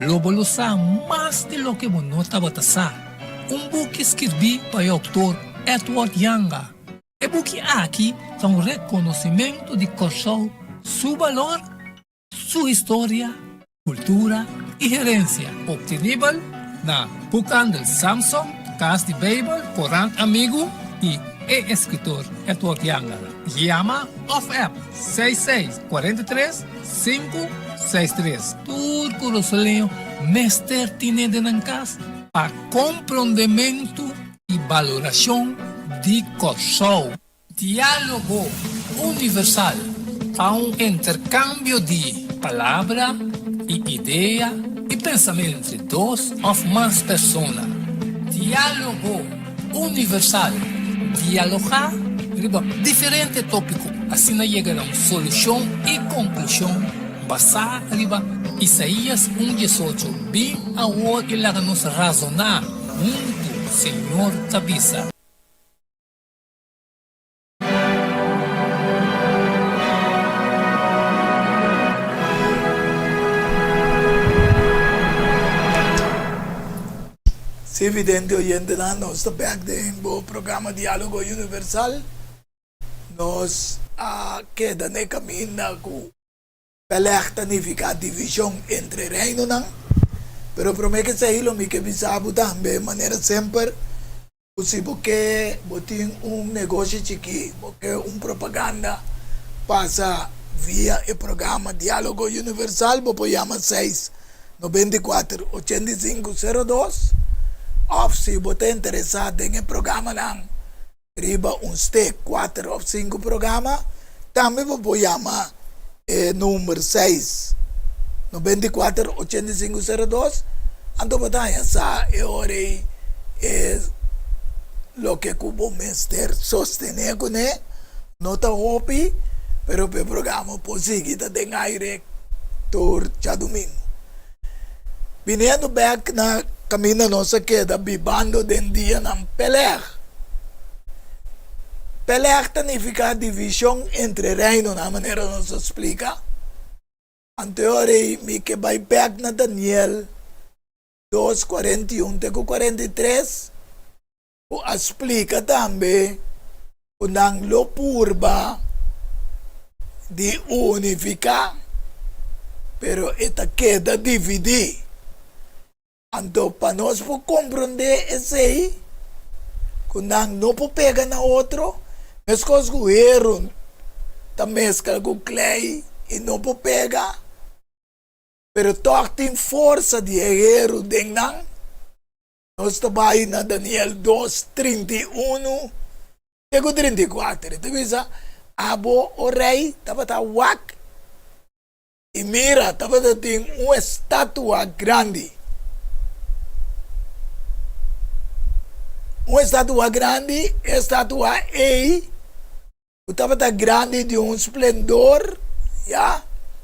Lobolusa mais de lo que monota batasa. Book escrevi para o autor Edward Yanga. E book aqui é reconhecimento de Corsou, seu valor, sua história, cultura e herência. Obtenível na Bookhandel Samsung, Casa de Bible, Coran Amigo e escritor Edward Yanga. Llama of App 6643-563. Turco Rosoleo, Mester Tinede Nancas, para compreendimento e valoração de Corsou. Diálogo universal, a intercâmbio de palavra e ideia e pensamento entre dois ou mais pessoas. Diálogo universal. Dialogar sobre diferentes tópicos, assim chegar a uma solução e conclusão basada em Isaías 1:18. Bem agora que nos razonar junto, Senhor Tabisa. Se evidente oyente na nós back din bo programa Diálogo Universal nós queda ne caminho com pelea nifica divisão entre reino nang pero prometo que se hilo mi que bisabo também maneira sempre possível que botin negócio chiqui porque propaganda passa via o programa Diálogo Universal bo chama 694-8502. Se você interessado em programa lang, riba stake 4 ou 5 programa, também vou chamar número 6 94-8502. Então bataya sa ore lo que cubo mester sostener com ne nota hopi, pero o programa possível tem aire tur cha domingo. Vindo back na caminho nossa queda bibando den dia ng pelea. Pelea significa divisão entre reino na maneira nos explica. Anteriore mi que vai back na Daniel 2:41-43 o explica também o nang lo purba di unificar pero esta queda dividir. Então, para nós compreender esse aí, quando não pega na outro, Mas coisas que o erro tá mescla com clay e não pode pegar. Pero toch tem força de erro dentro não. Nós trabalhamos na Daniel 2:31 e 34. Então, bisa, abo o rei estava wak e mira, estava tem uma estátua grande. Uma estátua grande, estátua E, estava grande de um esplendor, ja,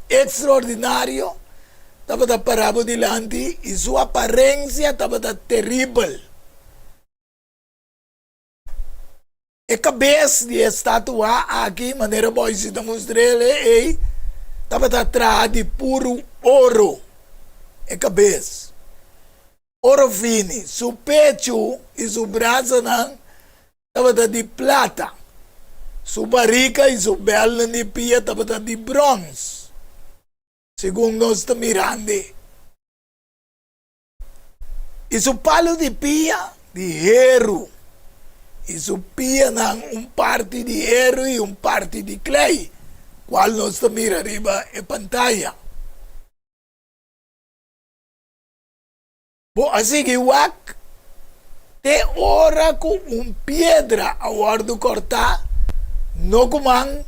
extraordinário. Estava parado dilante e sua aparência estava terrível. A cabeça de estátua aqui, maneira boa se mostrei, estava atrás de puro ouro. A cabeça. Ouro fino. Seu pecho e seu braço estava de prata. Sua barriga e sua bela de pia estava de bronze. Segundo nós estamos mirando. E seu palo de pia de erro. E seu pia parte de erro e parte de clay. Qual nós estamos mirando arriba é pantalla. Bom, assim que wak te ora com pedra a hora de cortar, no comang,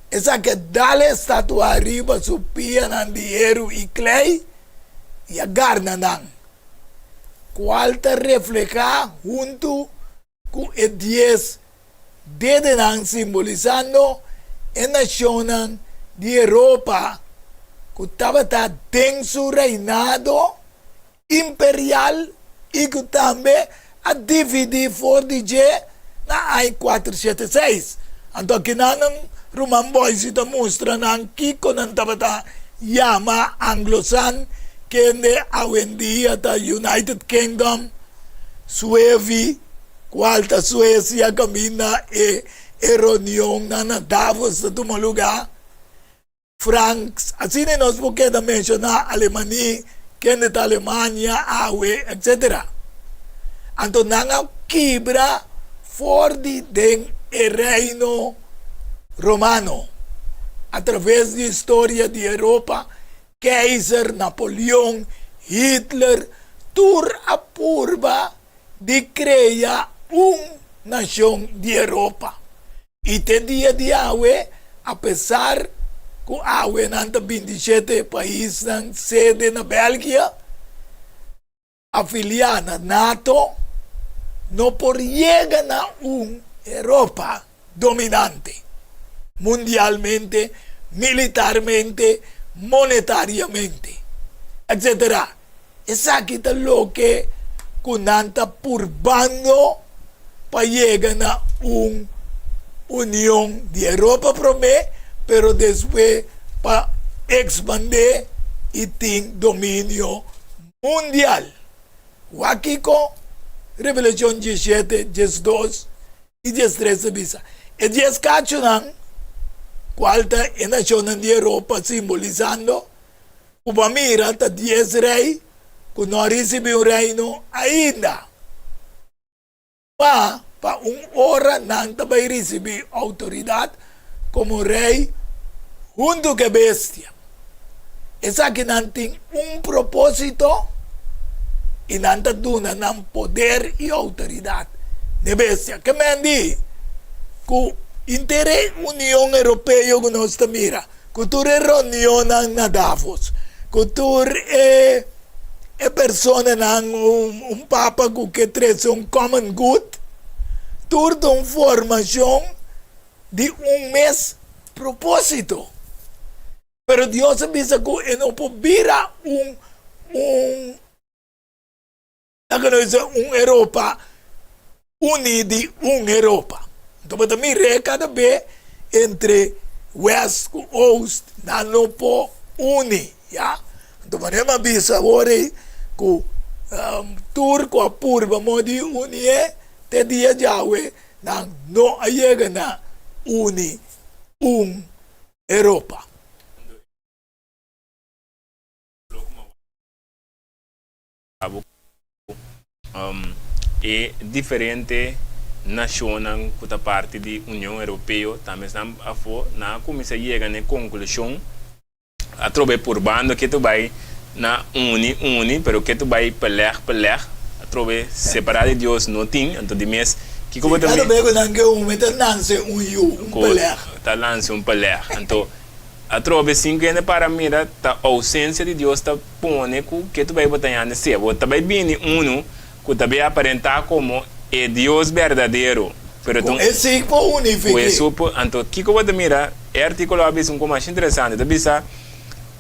essa que dá estátua arriba su pia de dinheiro e clay e agarra nan. Qual te refleja junto com o 10 de nan simbolizando a nação de Europa que estava dentro su reinado imperial e que também a dividir for DJ na AI 476. Então aqui nanang Roman Boys ita mostra ng kiko ng tabata yama Anglosan kende awendia ta United Kingdom Suevi qualta Suecia camina e reunião na Davos sa tumaluga Franks asine nos porque da menciona Alemania kende ta Alemania awe etc. Anto nanga kibra for di den e reino romano, através da história de Europa, Kaiser, Napoleão, Hitler, tur a purba de criar nação de Europa. E te dia de awe, apesar que awe nanta 27 países na sede na Bélgica, afiliar na NATO, não por llegar na Europa dominante. Mundialmente, militarmente, monetariamente, etc. Esa kita lo que kunanta purbando para llegar a una unión de Europa promé, pero después para expandir y tener dominio mundial. Wakiko, Revelación 17, 12 y 13 visa. El 10 cachunan, cualta en nación de Europa simbolizando, upamira ta 10 rey, que no recibe un reino ainda. Pa hora nanta vai receber autoridad como rey junto que bestia. Esa que nanting propósito y nanta duna nan poder y autoridad de bestia. Que me andi? Que intere Unión Europea que nos mira, que tu reunión na Davos, que tu persona nan papa que trae un common good, tu formación de mes propósito. Pero Dios avisa que no pudiera un Europa unida, Europa. Então, também cada vez entre West e Ost, não pode unir, já? Então, podemos avisa agora que Turco a Purba pode unir, te dia já, não chega na unir Europa. É diferente nacional que está parte da União Europeia, também na comissão chega na conclusão, a trobe por bando que tu vai na uni, pero que tu vai pelear, a trobe separado de Deus não tem, então de mês que como também Cada vez que não mete lance pelear. Tá lance pelear, então a trobe cinco ainda para mira a ausência de Deus tá pone que tu vai botar na se, você vai vir que também aparentar como é Deus verdadeiro. Pero então esse é o unifique. Então que como tu mira, é artigo abis como mais interessante, tu bisa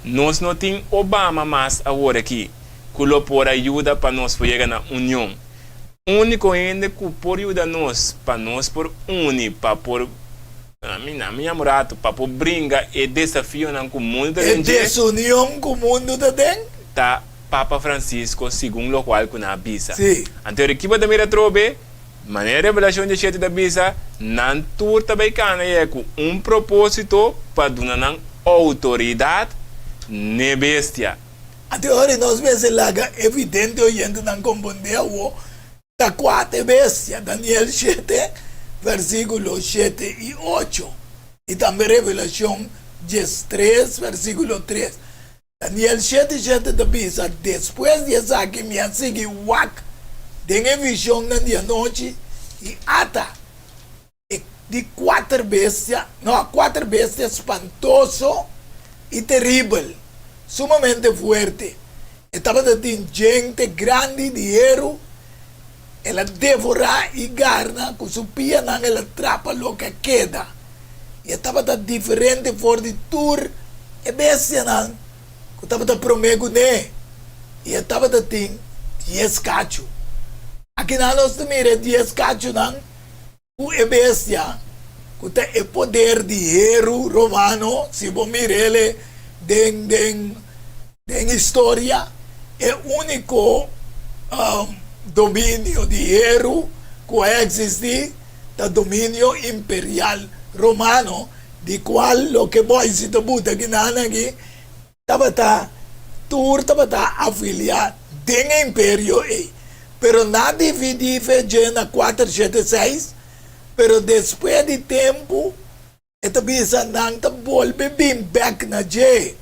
nós não tem Obama mais agora aqui, que por ajuda para nós chegar na união. Único ainda que por ajuda nós, para nós por unir, para por minha morato, para por brincar e desafio na com o mundo da gente. Desunião com o mundo da gente. Tá Papa Francisco, segundo o qual que na bisa. Sim. Então a equipe da mira trobe, maneira revelação de sete da bisa, não tudo também cana é com propósito para dar autoridade ne bestia. Até agora nós vemos lá evidente oyendo não compreender o da quatro bestia, Daniel 7, versículos 7 e 8. E também Revelação 3, versículo 3. Daniel 7, 7 da bisa, depois de essa que me sigue wak, tem a visão na dia noite e ata de quatro bestias espantoso e terrível, sumamente fuerte. Estava de gente grande, dinheiro, ela devora e garna, com sua pia ela atrapa o que queda. E estava de diferente fortitude, e bestia não, que estava de promego ne, e estava de 10 cacho. Aqui na nossa mira 10 cacho não, o é bestia, que tem o poder de dinheiro romano, se você mirar ele, den história, é o único domínio de dinheiro que existe, o domínio imperial romano, de qual o que vai se tabuta aqui na aqui, estava afiliado do império, pero nada dividive na 476, pero depois de tempo, esta bisa nang volve bem back na J.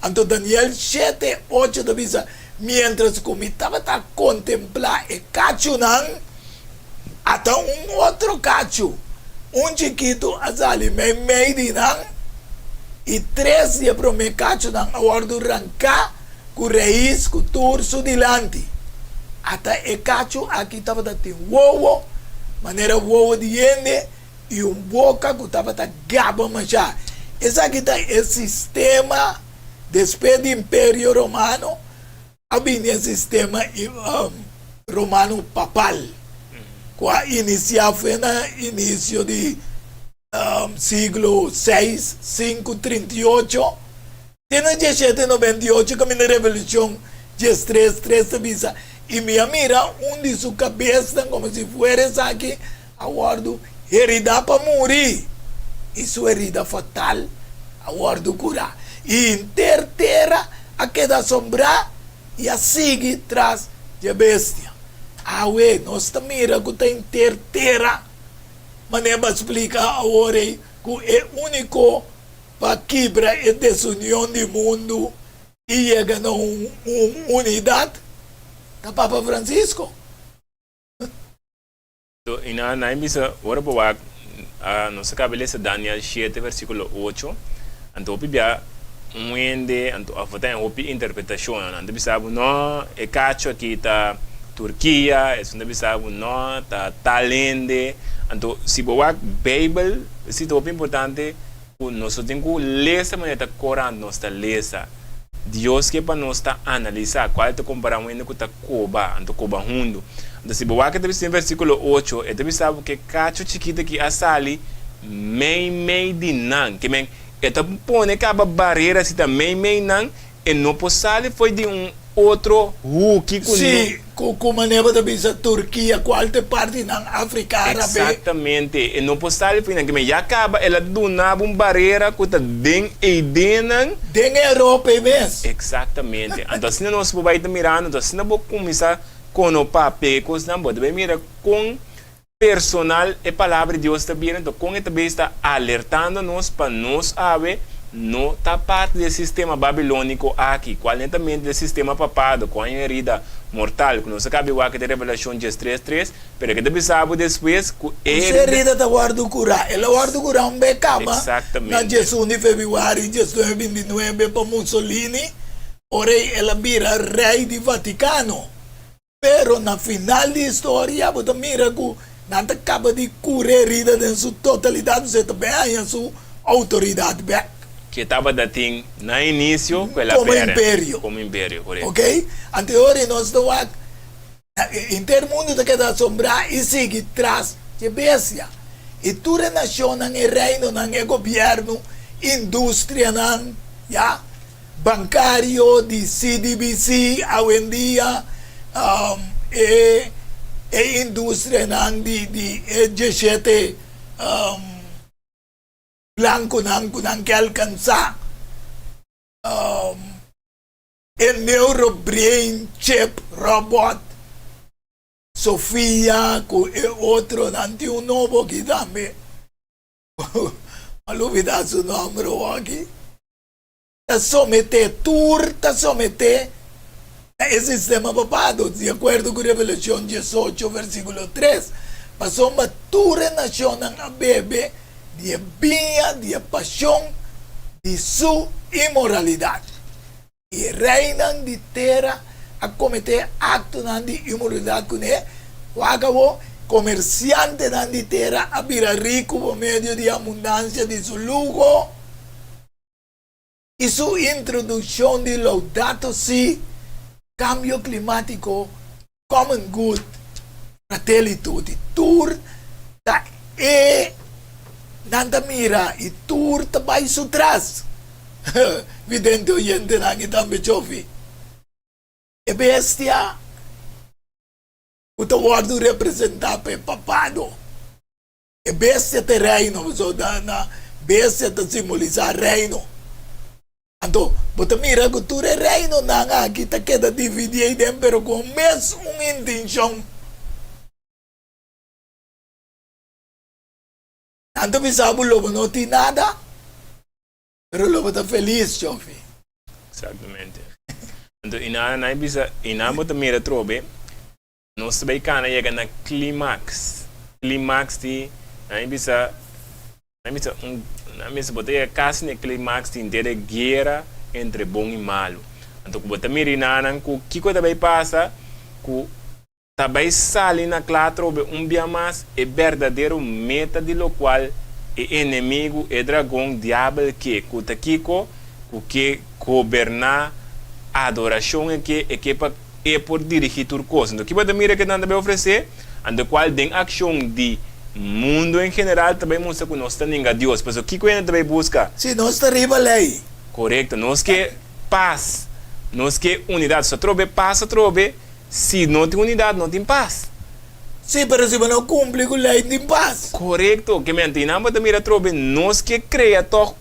Anto Daniel 7, 8 da bisa, mientras comitava a contemplar e cacho nang, até outro cacho, chiquito azali meio de nang, e 3 de pro me cacho nang awardo ranca, com raiz, com turso dilante. Até e cacho aqui estava dati wowo, maneira wowo de ende, e boca que estava a gaba machá. Esse aqui está o sistema, depois do Império Romano, havia o sistema romano papal, que foi no início do século 6, 5, 38. Tem no 1798, como na Revolução 3 avisa, e minha mira, de sua cabeça, como se fosse aqui, aguardo, herida para morrer. Isso é herida fatal, aguardo curar. E interterra a queda sombra e a sigue tras de bestia. Ué, nós também que tem interterra. Maneira explica agora que é único para quebrar a desunião do mundo e chegar a uma unidade da Papa Francisco. E na missa, ora boa, nossa cabeça Daniel 7, versículo 8, então pibia muende, então a votar em interpretação, então bisabo não é cacho aqui tá Turquia, isso não bisabo não tá Talende, então se boa Bible, se top importante, nós temos que ler essa maneira Corão, nós tá lesa. Deus que para nós está analisar qual é o comparamento com a Coba, então Coba Hundo. Então se boa que tem versículo 8, é deve saber que cacho chiquita que asali mei de nan, que men eta pone acaba barreira se também mei nan e não possale foi de outro que sim, com maneira da bisa Turquia, qual te parte na África árabe. Exatamente, e não possale foi que men já acaba ela donava barreira com ta den e denan den Europa mesmo. Exatamente. Então se nós vai mirando, então se não vou começar com o papel, coisa não pode mira com personal a palavra de Deus também, então com ele também está alertando-nos para nós saber não está parte do sistema babilônico aqui, qualmente do sistema papado, com a herida mortal, que nós acabamos de ver a Revelação 3:3, pero que deve saber depois que essa herida está guardando curar, ela guarda curar um becama, na 18 de fevereiro de 1929 para Mussolini, ora ela vira rei do Vaticano, pero na final da história, você mira que não acaba de curar a herida em sua totalidade, você também tem a sua autoridade back. Que estava dating na início como império, correto. Ok? Anterior nós estamos em ter mundo da que da sombra e sigue tras de bestia. E toda nação não é reino, não é governo, indústria não, já, bancário de CDBC, hoje em dia, e indústria não de G7, blanco nang que alcançar neurobrain chip robot Sofia com outro não tem novo que também olvidar seu nome aqui tá someter esse sistema papado de acordo com Revelação 18 versículo 3 passou uma toda nação a bebê de vinha, de paixão, de sua imoralidade. E reinam de terra a cometer actos de imoralidade com ele. O acabou, comerciante de terra a virar rico por meio de abundância de seu luxo. E sua introdução de Laudato Si, cambio climático, common good, fratelli tutti, tur, nanda mira e tur tabay sutras. Vidente oyente na ngitambe chofi. E bestia. Utawardo representante papado. E bestia te reino. So na bestia te simbolizar reino. Anto, bota mira que tu reino na nga kita queda dividir dem pero com mes intenção. Tanto pensavo lobo não tem nada, pero lobo está feliz, chofi. Exatamente. Então, inabo também a trobe, nós também cana chega na clímax. Clímax de, botar quase na clímax de inteira guerra entre bom e malo. Então, botar mirinanan, que coisa também passa, que também sale na claro dia mais é verdadeiro meta de lo qual é inimigo é dragão diabo que cuta kiko que governar a adoração é que é por dirigir tudo coisa. Então que pode mira que não deve oferecer, ando qual tem ação de mundo em geral também mostra que nós estamos a Deus, mas o que que também busca? Se nós está riba lei. Correto, nós que paz, nós que unidade, só trobe paz, só trobe. Se não tem unidade, não tem paz. Sim, mas se não cumpre com a lei, não tem paz. Correto. Que mentina, também a trobe, nós que cria toch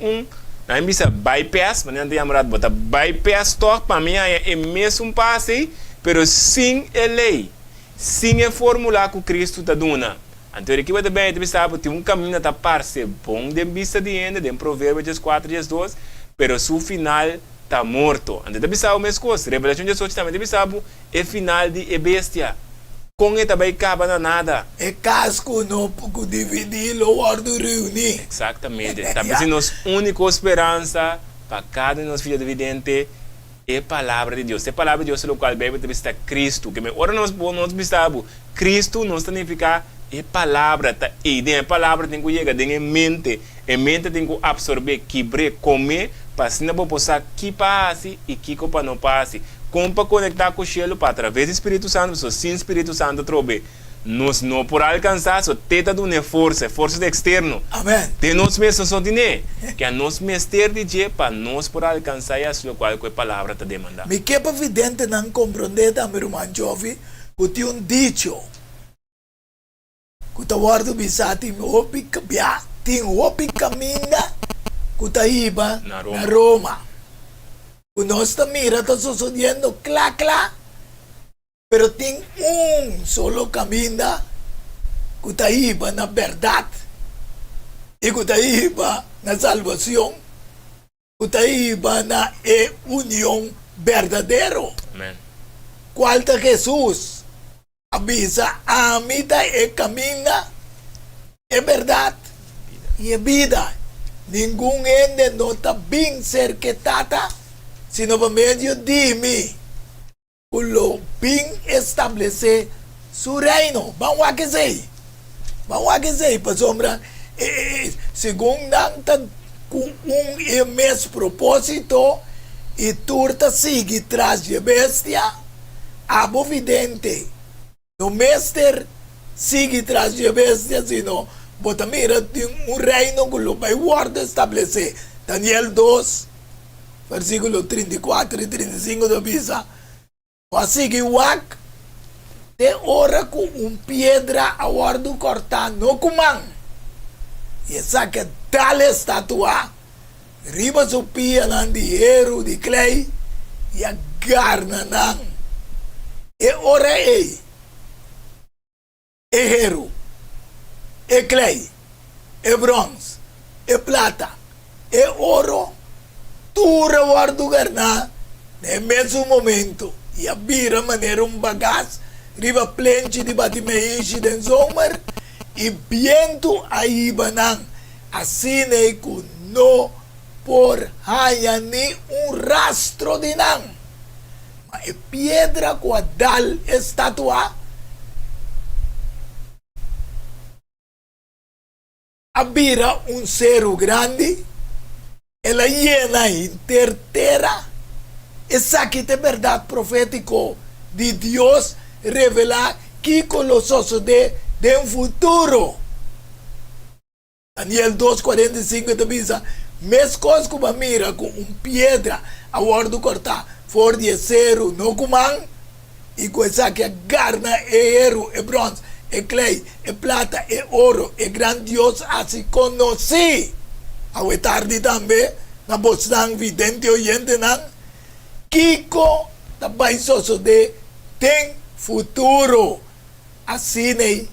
não é bypass, mas não tem amorado, botar bypass toch, para mim é mesmo um passe, mas sem a lei, sem a fórmula que Cristo está dando. Então, aqui vai bem, tem um caminho a parse bom de vista de ainda, de Provérbios 4:2, mas o final está morto. Então, deve saber a mesma coisa. Revelação 18 também deve saber o final de bestia. Com ele também acaba na nada. É casco não pouco dividir o ordem reunir. Exatamente. Talvez a nossa única esperança para cada nosso filho evidente é a palavra de Deus. A palavra de Deus é o qual deve estar Cristo. Que agora nós sabemos Cristo não significa a palavra tá aí. A palavra tem que chegar em mente. A mente tem que absorver, quebrar, comer, para se não possa que passe e que não passe. Como para conectar com o cielo para através do Espírito Santo, só sem Espírito Santo trobe. Nós não por alcançar, só tenta de uma força externa. Amém. De nós mesmos só tem que a nós mestre de dia para nós por alcançar isso qual a palavra está demandando. Me que é evidente não compreender meu irmão jovem, que tem um dicho. Que tá guardo bisati me opi kabia, tem opi caminha, que tá iba na Roma. Nós também está sucedendo clá, pero tem solo caminho kutahiba na verdad, e kutahiba na salvação, kutahiba na união verdadeiro. Amen. Qual Jesus avisa a vida e camina é verdade e é vida. Nenhum ende não está bem cerquetada, sino por meio de mim. Kulo bem estabelecer su reino. Vamos a que sei. Vamos a que sei, para sombra. Segundo nanta com mesmo propósito e turta sigue tras de bestia, abovidente. No mestre sigue tras de bestia, sino bota mira tem reino que lo vai guarda estabelecer. Daniel 2, versículo 34 e 35 da Bisa. Assim que wak te ora com pedra a guarda cortar no comang. E essa que tal estatua riba su pia nan di hero di clay e a garna nan. E ora e hero, e clay, e bronze, e plata, e oro, tudo guardo garna nel mesmo momento. E a bira maneira bagagem, riba plenchi di batimeishi den zomer, e viento aí banang, assim é que no por haya ni rastro de nang. Mas piedra quadal estatua abira cero grande, ela llena intertera. Essa aqui é verdade profético de Deus revelar que colossoso de um futuro. Daniel 2:45 diz: mes coisas como mira com pedra a guardo cortar for de cero no comang e com essa que garna e hierro e bronze e clay e plata e ouro e grande Deus assim conheci. Ao tarde também na bostan vidente oyente nan Kiko também soso de tem futuro. Assim é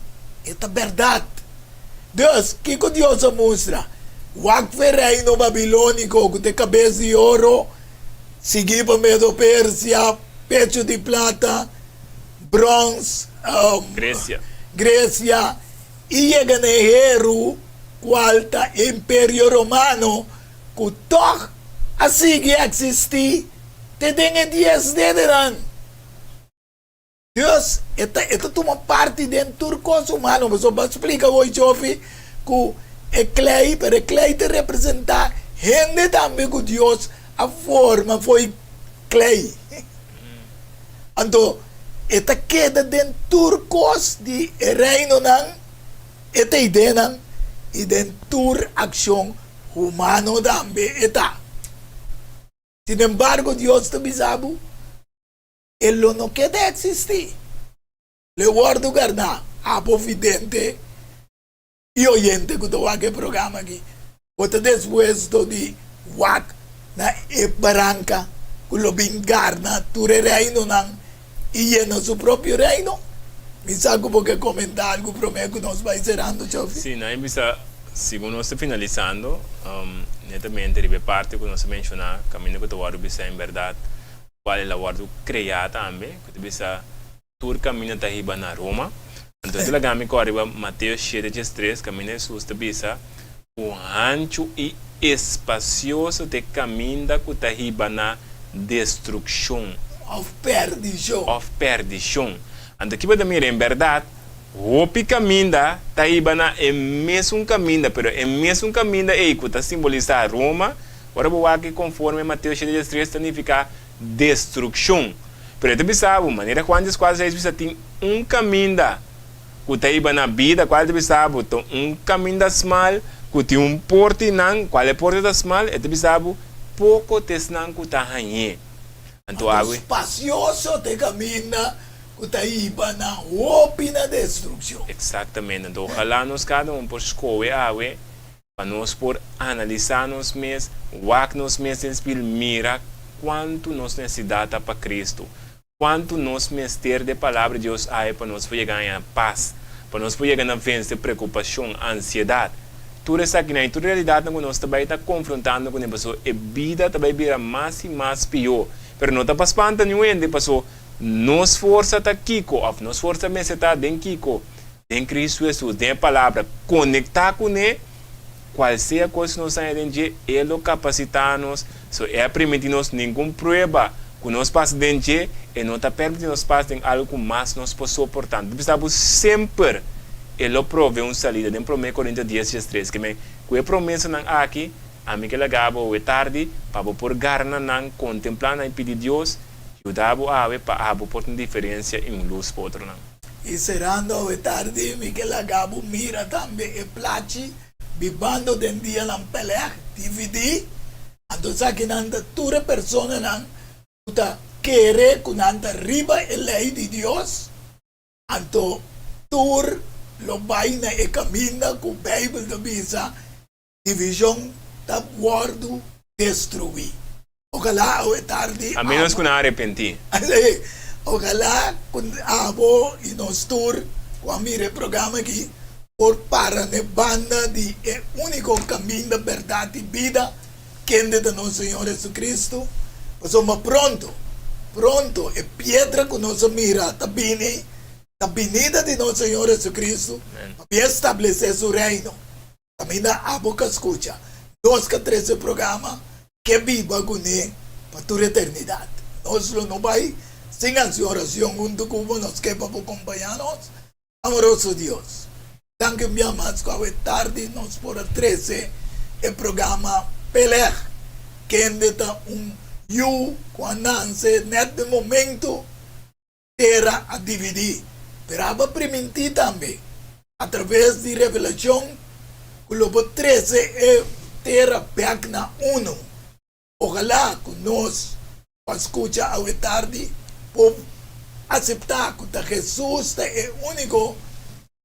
esta verdade. Deus, Kiko Deus mostra. Wak reino babilônico que tem cabeça de ouro, seguir para meio Pérsia, pecho de plata, bronze, Grécia, e chega no hero, quarta Império Romano, que toch assim que existir, te tem 10 dedos. Deus, esta toma parte dentro do turcos humano, mas eu vou explicar hoje, Jofi, que é clay, pero clay te representa gente também que Deus a forma foi clay. Então, esta queda dentro turcos de reino nan, esta ideia nan, e dentro ação humano também está. Sin embargo, Deus também sabe, ele não quer existir. Le guardo guardar a providente e oyente que estou aqui programa aqui. Outra depois de wak na barranca, que lo bingarna, tu reino nan, e llena seu próprio reino. Me sabe porque comentar algo prometo que nós vai cerrando, Chofi? Sim, nós bisa, segundo nós finalizando, netamente ribe parte que nós mencionar, caminho que tu guardo bisa em verdade, qual é o guardo criado também, que tu bisa tur caminho tá riba na Roma. Então, tu lagami ko arriba Mateus 7:3, caminho Jesus te bisa, o ancho e espacioso de caminho que tá riba na destruição. Of perdição. Então, que pode mirar em verdade, o caminho tá riba na é mesmo caminho, pero é mesmo caminho aí que tá simbolizar Roma. Agora vou aqui conforme Mateus 7:3 significa destruição. Pero tu sabe, maneira quando quase vezes tem caminho que está iba na vida, qual tu sabe, caminho das mal, que tem porte nan, qual é porte das mal, e tu sabe, pouco tesnan que está aí. Então, espacioso de caminho que está iba na opina destruição. Exatamente. Então, ojalá nós cada por escolher para nós por analisar nos mesmos, wak nos mesmos, mira quanto nós necessitamos para Cristo. Quanto nós mestre de palavra de Deus há para nós chegar a paz, para nós poder vencer preocupação, ansiedade. Tudo isso aqui, na realidade, nós também está confrontando com a pessoa, a vida também vira mais e mais pior. Mas não está passando nenhum pessoa, nos força está Kiko, nos força mesmo está dentro Kiko, em Cristo Jesus, tem a palavra, conectar com ele, qualquer coisa que nós estamos dentro, ele capacita-nos, é permitir-nos nenhuma prova que nós passamos dentro, e não está permitindo-nos passar em algo mais nós podemos suportar. Precisamos sempre, ele provê uma salida, dentro de 1 Coríntios 10, 3, que a promessa não aqui, a mim que ela gabo é tarde, para por garna não contemplar e pedir Deus, ajudar a para por uma diferença em luz para outro não. E serando é tarde, Miguel Agabo mira também e place, vivendo den dia lang pelea, DVD, ando sa kinanta tura persona nang uta kere kunanta riba e lei di Dios, anto tur lo vai na e camina ku Bible da bisa, division tap guardo destruir. Ojalá o é tarde. A menos que não arrependi. Ojalá kung abo inostur kung mire programa aqui por para ne banda de único caminho da verdade e vida que é de nosso Senhor Jesus Cristo. Mas pronto é pedra que nós mira tá vinda de nosso Senhor Jesus Cristo para estabelecer seu reino. Também a boca escuta nós que esse programa que viva com ele para toda a eternidade. Nós não vai sem a oração junto com nós que para acompanhar-nos. Amoroso Deus. Danke minha mais com a tarde nós por 13 o programa Peler que ainda you com a Nancy neste momento era a dividir. Pero permitir também através de revelação que o 13 é terra pegna 1. Ojalá que nós escuta a tarde por aceitar que Jesus é o único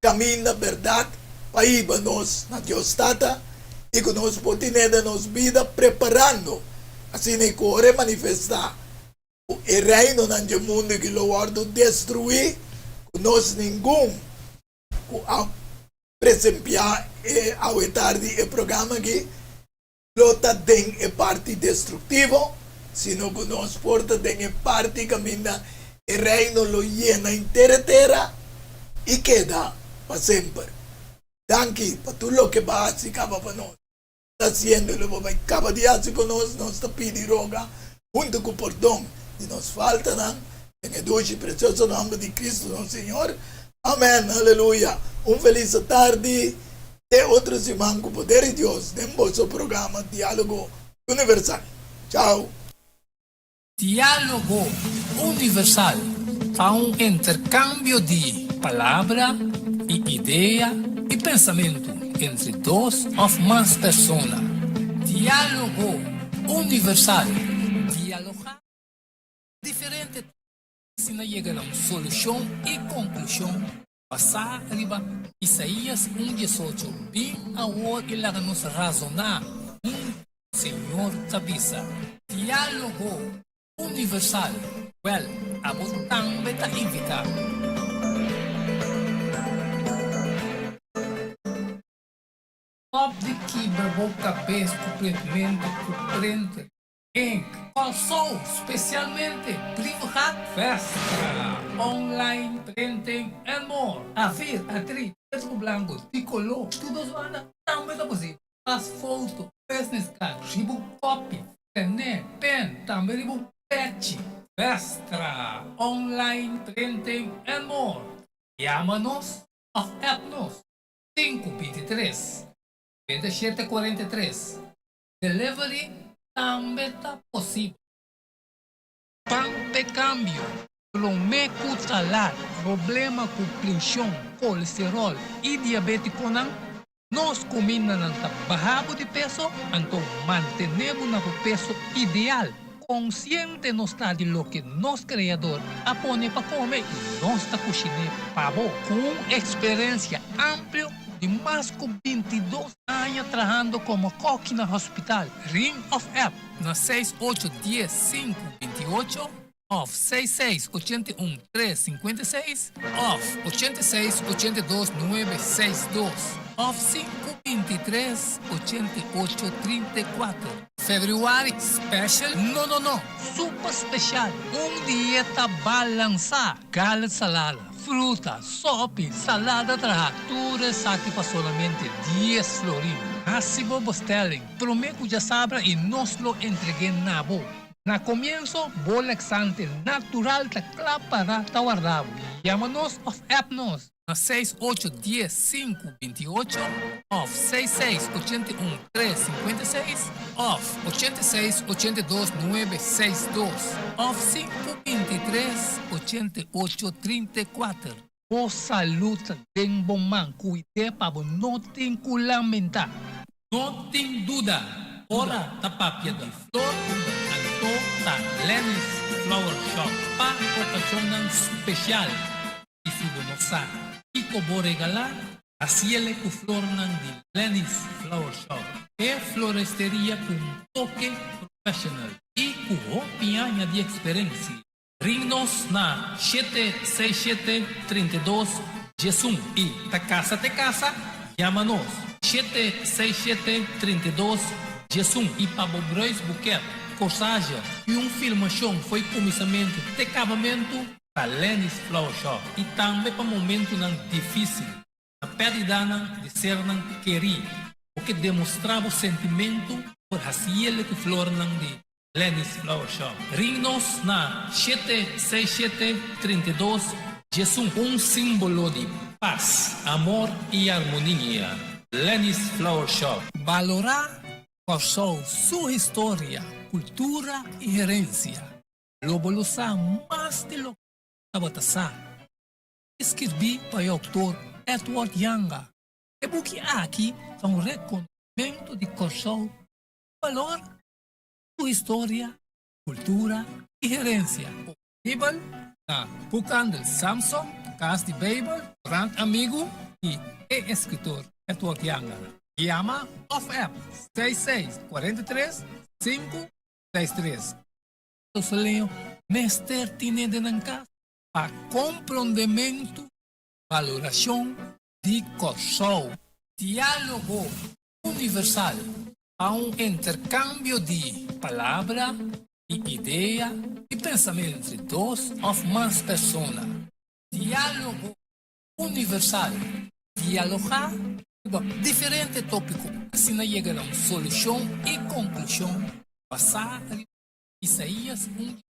caminho da verdade para ir nós na Deus Tata e que nós podemos ter nossa vida preparando assim que corre manifestar o reino no mundo que o guardo destruir que nós nenhum presenciar a tarde o programa aqui lota tem a parte destrutiva sino que nós porta tem a parte que caminha o reino lo llena inteira terra e queda para sempre. Danke para tudo o que vai se acaba para nós. Está sendo lo vai cada dia se conosco nós está pedindo roga junto com o perdão de nos falta em o doce precioso nome de Cristo nosso Senhor. Amém. Aleluia. Feliz tarde de outros irmãos com o poder de Deus no nosso programa Diálogo Universal. Tchau. Diálogo Universal há intercâmbio de palavra e ideia e pensamento entre duas ou mais pessoas. Diálogo Universal. Dialogar diferente se não chega a uma solução e conclusão. Passar arriba Isaías 1:18 bem agora ele nos razonar Senhor Tabisa. Diálogo Universal. Well, abutang beta invita. Top de quebra boca cabeça cuprente em calçou especialmente privado festa online printing and more. A vir a tri preto branco tricolor tudo zoada também tá possível. As fotos business card ribu copy pen também ribu patch Vestra, online printing and more. Llama-nos ou app-nos 523-2743. Delivery também está possível. Pampe cambio, promeco talar, problema com pressão, colesterol e diabetes não. Nós comemos ng bahabo de peso, então mantenemos no peso ideal. Consciente nos está de lo que nos criador apone para comer e nossa cozinha pavo com experiência ampla de mais de 22 anos trabalhando como coque no hospital Ring of App na 6810-528 off 6681 356, off 8682 962, off 523 8834. February special? No. Super special. Dieta balança. Gallet salada, fruta, sopi, salada trajatura, saque para solamente 10 florins. Hasibo Bostelling. Prometo ya sabra y nos lo entregué nabo. Na comienzo, bolexante natural tacla para tawarrabo. Llámanos of appnos. A 6810-528, off 6681-356, off 8682-962, off 523-8834. O salud den bom man, cuide pa bo noting kulamenta. Noting duda, ora tapapia de flor, anto ta Lenny's Flower Shop, pa okasyon ng special. Isibo mo sa Iko bo regalar asiele ku flor ng di Lenny's Flower Shop. E floresteria kung toque professional. Iko pianya di experiencia. Ringnos na 767-32 Jesum y Takasa Te Casa, llámanos 767-32 Jesum y Pabo Brois Buquet, corsagem e filmação foi comissamento de acabamento para Lenny's Flower Shop e também para momento não difícil, a pérdida de ser não querer, o que demonstrava o sentimento por haciele que flor não de Lenny's Flower Shop. Ringnos na 767-32 Jesum, símbolo de paz, amor e harmonia. Lenny's Flower Shop. Valorar por su historia, cultura y herencia. Lo bolosa más de lo que batasa. Escrevi para o Dr. Edward Yanga. E buki aqui são reconhecimento de Corsou, valor, sua história, cultura e herencia. Bíblia, na Bucan del Samson, Casa de Babel, grande amigo e escritor Edward Yanga. Llama of app 6643-563. Soleio, Mester tiene de nanca a compreendimento, valoração de Corsou, diálogo universal, a intercâmbio de palavra e ideia e pensamento entre dois ou mais pessoas. Diálogo universal, dialogar diferente tópico, assim chega a uma solução e conclusão. Passar Isaías 1.